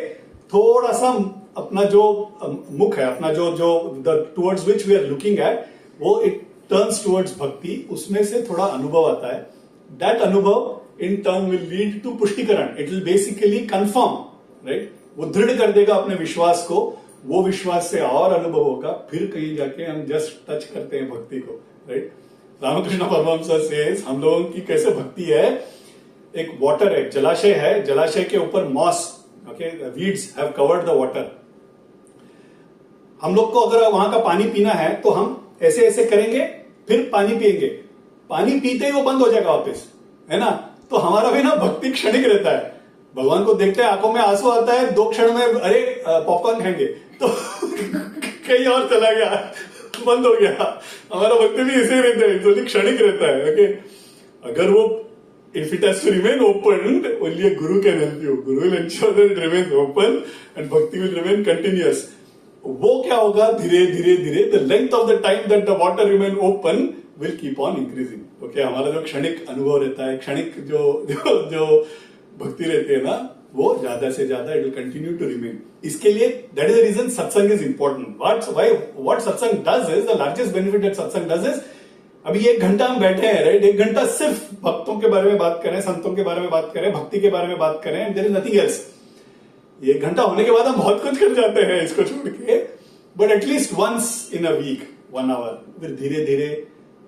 S1: थोड़ा सा अपना जो मुख है, अपना जो towards which we are looking at, वो इट टर्न्स टुवर्ड्स भक्ति, उसमें से थोड़ा अनुभव आता है। That anubhav in turn will lead to pushtikaran, it will basically confirm, right. वो दृढ़ कर देगा अपने विश्वास को, वो विश्वास से और अनुभव होगा, फिर कहीं जाके हम जस्ट टच करते हैं भक्ति को, राइट। रामकृष्ण परमहंस से हम लोगों की कैसे भक्ति है, एक वाटर है, जलाशय है, जलाशय के ऊपर moss, okay, weeds have covered the water. हम लोग को अगर वहां का पानी पीना है तो हम ऐसे ऐसे करेंगे, फिर पानी पिएंगे, पानी पीते ही वो बंद हो जाएगा वापस, है ना। तो हमारा भी ना भक्ति क्षणिक रहता है, भगवान को देखते हैं, आंखों में आंसू आता है, 2 क्षण में अरे पॉपकॉर्न खाएंगे, तो कहीं और चला गया, बंद हो गया। हमारा भक्ति भी ऐसे ही रहता है, तो क्षणिक रहता है, ओके। अगर वो if it has to remain open, only a guru can help you. Guru will ensure that it remains open and bhakti will remain continuous. वो क्या होगा, धीरे धीरे धीरे the length of the time that the water remain open will keep on increasing. Okay, हमारा जो क्षणिक अनुभव रहता है, क्षणिक जो भक्ति रहती है ना, वो ज्यादा से ज्यादा it will continue to remain. इसके लिए that is the reason satsang is important. What satsang does is, the largest benefit that satsang does is, अभी 1 घंटा हम बैठे हैं, राइट, 1 घंटा सिर्फ भक्तों के बारे में बात करें, संतों के बारे में बात करें, भक्ति के बारे में बात करें, and there is nothing else. 1 घंटा होने के बाद हम बहुत कुछ कर जाते हैं इसको छोड़ के, but at least once in a week 1 hour, फिर धीरे धीरे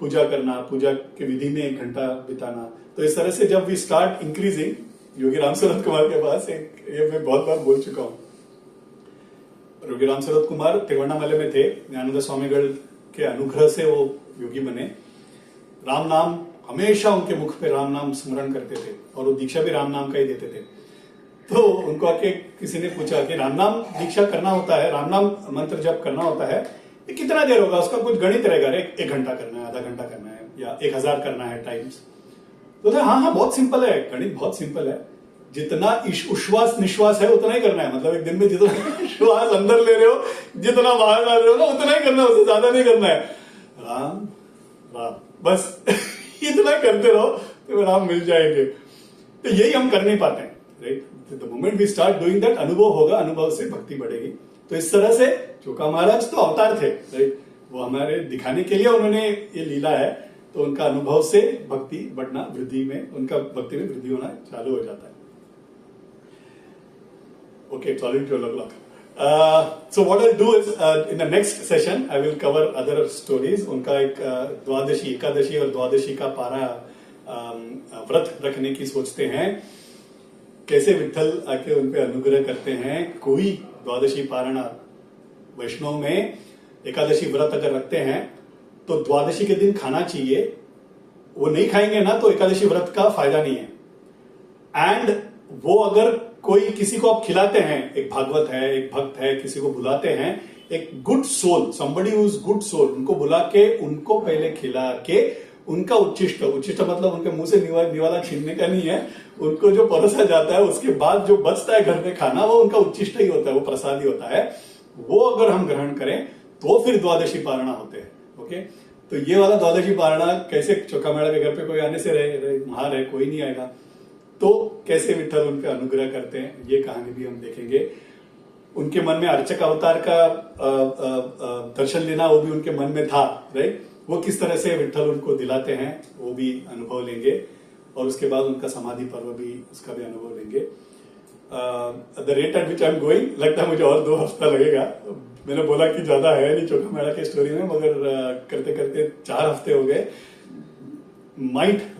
S1: पूजा करना, पूजा की विधि में 1 घंटा बिताना। तो इस तरह से जब we start increasing, Yogi Ram Surat Kumar के पास ये मैं बहुत बार बोल चुका हूं, योगी राम सूरत कुमार तिरुवन्नामले में थे, ज्ञानानंद स्वामीगढ़ के अनुग्रह से वो योगी बने। राम नाम हमेशा उनके मुख पे राम नाम स्मरण करते थे, और वो दीक्षा भी राम नाम का ही देते थे। तो उनको आके किसी ने पूछा कि राम नाम दीक्षा करना होता है, राम नाम मंत्र जप करना होता है, ये कितना देर होगा, उसका कुछ गणित रहेगा, 1 घंटा करना है, आधा घंटा करना है, या 1000 करना है टाइम्स। तो हाँ, बहुत सिंपल है, गणित बहुत सिंपल है, जितना उश्वास निश्वास है उतना ही करना है। मतलब एक दिन में जितना श्वास अंदर ले रहे हो, जितना बाहर डाल रहे हो ना, उतना ही करना है, उससे ज्यादा नहीं करना है। राम राम, बस इतना करते रहो तो राम मिल जाएंगे। तो यही हम कर नहीं पाते हैं, right. The moment we start doing that, अनुभव होगा, अनुभव से भक्ति बढ़ेगी। तो इस तरह से चोखा महाराज तो अवतार थे, राइट, वो हमारे दिखाने के लिए उन्होंने ये लीला है। तो उनका अनुभव से भक्ति बढ़ना, वृद्धि में, उनका भक्ति में वृद्धि होना चालू हो जाता है। Okay, it's already 12 o'clock. So what I'll do is, in the next session, I will cover other stories. उनका एक द्वादशी, एकादशी और द्वादशी का पारा व्रत रखने की सोचते हैं, कैसे विट्ठल आके उन पे अनुग्रह करते हैं। कोई द्वादशी पारणा वैष्णव में एकादशी व्रत अगर रखते हैं तो द्वादशी के दिन खाना चाहिए, वो नहीं खाएंगे ना तो एकादशी व्रत का फायदा नहीं है। एंड वो अगर कोई किसी को आप खिलाते हैं, एक भागवत है, एक भक्त है, किसी को बुलाते हैं, एक good soul, somebody who is good soul, उनको बुला के, उनको पहले खिला के, उनका उच्छिष्ट मतलब उनके मुंह से निवाला छीनने का नहीं है, उनको जो परोसा जाता है उसके बाद जो बचता है घर में खाना, वो उनका उच्छिष्ट ही होता है, वो प्रसाद ही होता है। वो अगर हम ग्रहण करें तो फिर द्वादशी पारणा होते हैं। ओके, तो ये वाला द्वादशी पारणा कैसे, चोखा मेड़ा के घर पे कोई आने से रहे महार है, कोई नहीं आएगा, तो कैसे विट्ठल उन पे अनुग्रह करते हैं, ये कहानी भी हम देखेंगे। उनके मन में अर्चक अवतार का दर्शन लेना, वो भी उनके मन में था, राइट। वो किस तरह से विट्ठल उनको दिलाते हैं, वो भी अनुभव लेंगे। और उसके बाद उनका समाधि पर्व भी, उसका भी अनुभव लेंगे। The rate at which I am going लगता है मुझे और 2 हफ्ता लगेगा. मैंने बोला कि ज्यादा है नहीं चोखा मेड़ा की स्टोरी में, मगर करते करते 4 हफ्ते हो गए.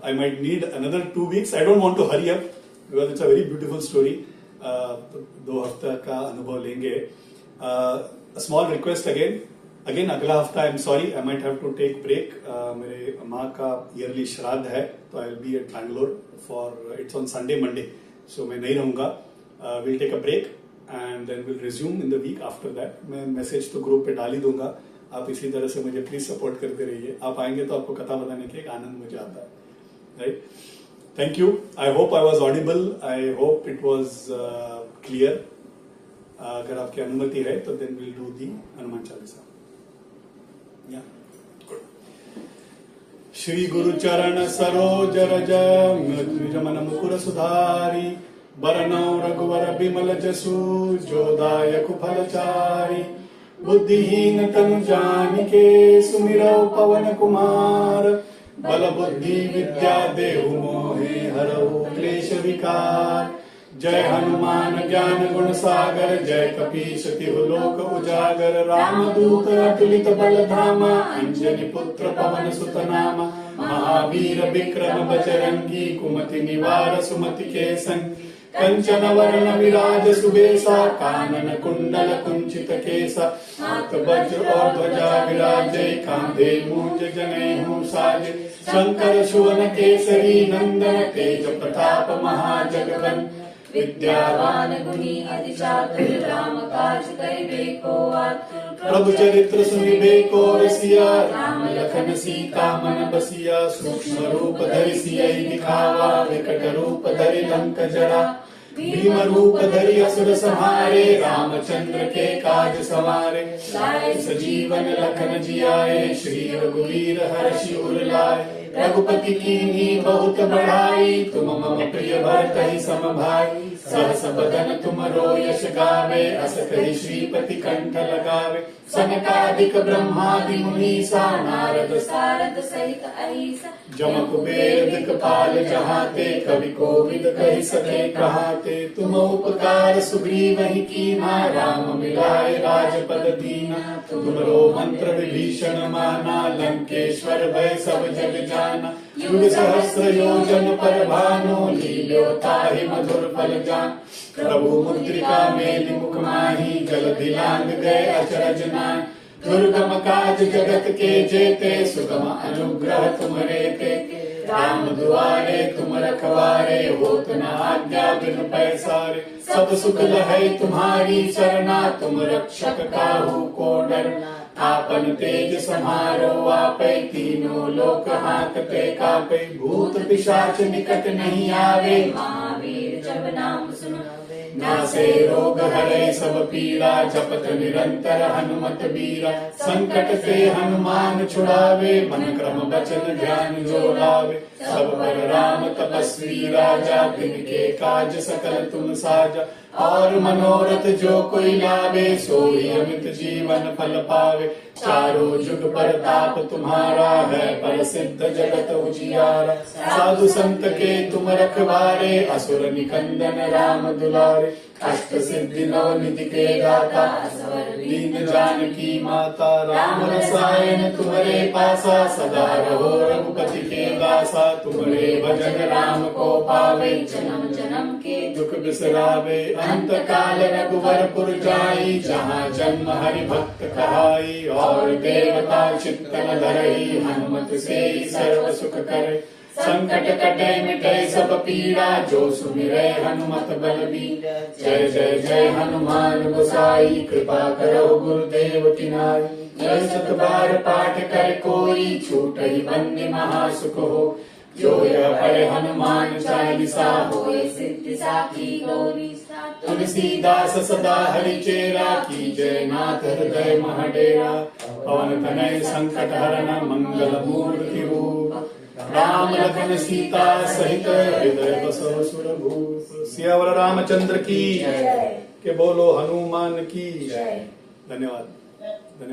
S1: I might need another 2 weeks. I don't want to hurry up because it's a very beautiful story. 2 हफ्ते का अनुभव लेंगे. A small request again अगला हफ्ता I am sorry I might have to take break. मेरे माँ का ईयरली श्राद्ध है, तो I will be at Bangalore for it's on Sunday Monday, so मैं नहीं रहूंगा. Will take a break and then will resume in the week after that. मैं मैसेज तो ग्रुप पे डाल ही दूंगा. आप इसी तरह से मुझे प्लीज सपोर्ट करते रहिए. आप आएंगे तो आपको कथा बताने के एक आनंद मुझे आता है. Right, thank you. I hope I was audible. I hope it was clear. अगर आपकी अनुमति है तो then will do the Hanuman Chalisa. श्री गुरु चरण सरोज रज निज मन मुकुर सुधारी. बरनौ रघुवर बिमल जसु जो दायक फलचारी. बुद्धिहीन तनु जानिके सुमिरौ पवन कुमार. बल बुद्धि विद्या देहु मोहे हरहु क्लेश विकार. जय हनुमान ज्ञान गुण सागर जय कपीस तिहु लोक उजागर. रामदूत अतुलित बल धामा अंजनी पुत्र पवन सुत नामा. महावीर विक्रम बजरंगी कुमति निवार सुमति के संग. कंचन वरण विराज सुबेसा कानन कुंडल कुंचित केसा. हाथ वज्र और ध्वजा विराजे कांधे मूंज जनेऊ साजे. शंकर सुवन केसरी नंदन तेज प्रताप महाजगवन. विद्यावान गुणी अति चातुर राम काज करिबे को आतुर. प्रभु चरित्र सुनिबे को रसिया राम लखन सीता मन बसिया. सूक्ष्म रूप धरि सियहि दिखावा विकट रूप धरि लंक जरा. भीम रूप धरि असुर संहारे रामचंद्र के काज सवारे. लाए सजीवन लखन जियाए श्री रघुवीर हर्षि उर लाए. रघुपति कीन्ही बहुत बढ़ाई तुम मम प्रिय भरतहि सम भाई. सहस बदन तुमरो यश गावे अस कहि श्रीपति कंठ लगावे. सनकादिक ब्रह्मादि मुनीसा नारद सारद सहित अहिसा. जम कुबेर दिक्पाल जहाते कवि कोविद कहि सके कहाते. तुम उपकार सुग्रीवहि कीना राम मिलाए राजपद दीना. तुमरो मंत्र विभीषण माना लंकेश्वर भय सब जग जाना. युग सहस्र योजन पर भानु लील्यो ताहि मधुर फल जान. प्रभु मुद्रिका मेलि मुख माहि जलधि लांग गए अचरज नाहि. दुर्गम काज जगत के जेते सुगम अनुग्रह तुमरे तेते. राम दुआरे तुम रखवारे होत न आज्ञा बिनु पैसारे. सब सुख लहै तुम्हारी सरना तुम रक्षक काहू को डरना. आपन तेज समारो आपै तीनों लोक हांकते कापै. भूत पिशाच निकट नहीं आवे महावीर जब नाम सुनावे. नासे रोग हरे सब पीड़ा जपत निरंतर हनुमत बीरा. संकट से हनुमान छुड़ावे मन क्रम बचन ध्यान जो लावे. सब पर राम तपस्वी राजा तिनके काज सकल तुम साजा. और मनोरथ जो कोई लावे सोई अमित जीवन फल पावे. चारों जुग परताप तुम्हारा है प्रसिद्ध जगत उजियारा. साधु संत के तुम रखवारे असुर निकंदन राम दुलारे. अष्ट सिद्धि नव निधि के दाता दीन जानकी माता. राम रसायन तुम्हारे पासा सदा रहो रघुपति के दासा. तुम्हारे भजन राम को पावे जन्म जन्म के दुख बिसरावे. अंत काल रघुवरपुर जाई जहाँ जन्म हरि भक्त कहाई. और देवता चित्त न धरई हनुमत से सर्व सुख करे. संकट कटे मिटे सब पीड़ा जो सुमिरै हनुमत बलबीरा. जय जय जय हनुमान गोसाई कृपा करो गुरुदेव की नाई. जय सत बार पाठ कर कोई छूटहि बंदी महासुख हो. जो यह पढ़े हनुमान चालीसा होए सिद्धि साखी गौरी. तुलसीदास सदा हरि चेरा की जय नाथ हृदय महडेरा. पवन तनय संकट हरन मंगल मूर्ति रूप. राम लखन सीता सहित हृदय बसो सुरभूप. सियावर रामचंद्र की के बोलो हनुमान की. धन्यवाद धन्यवाद.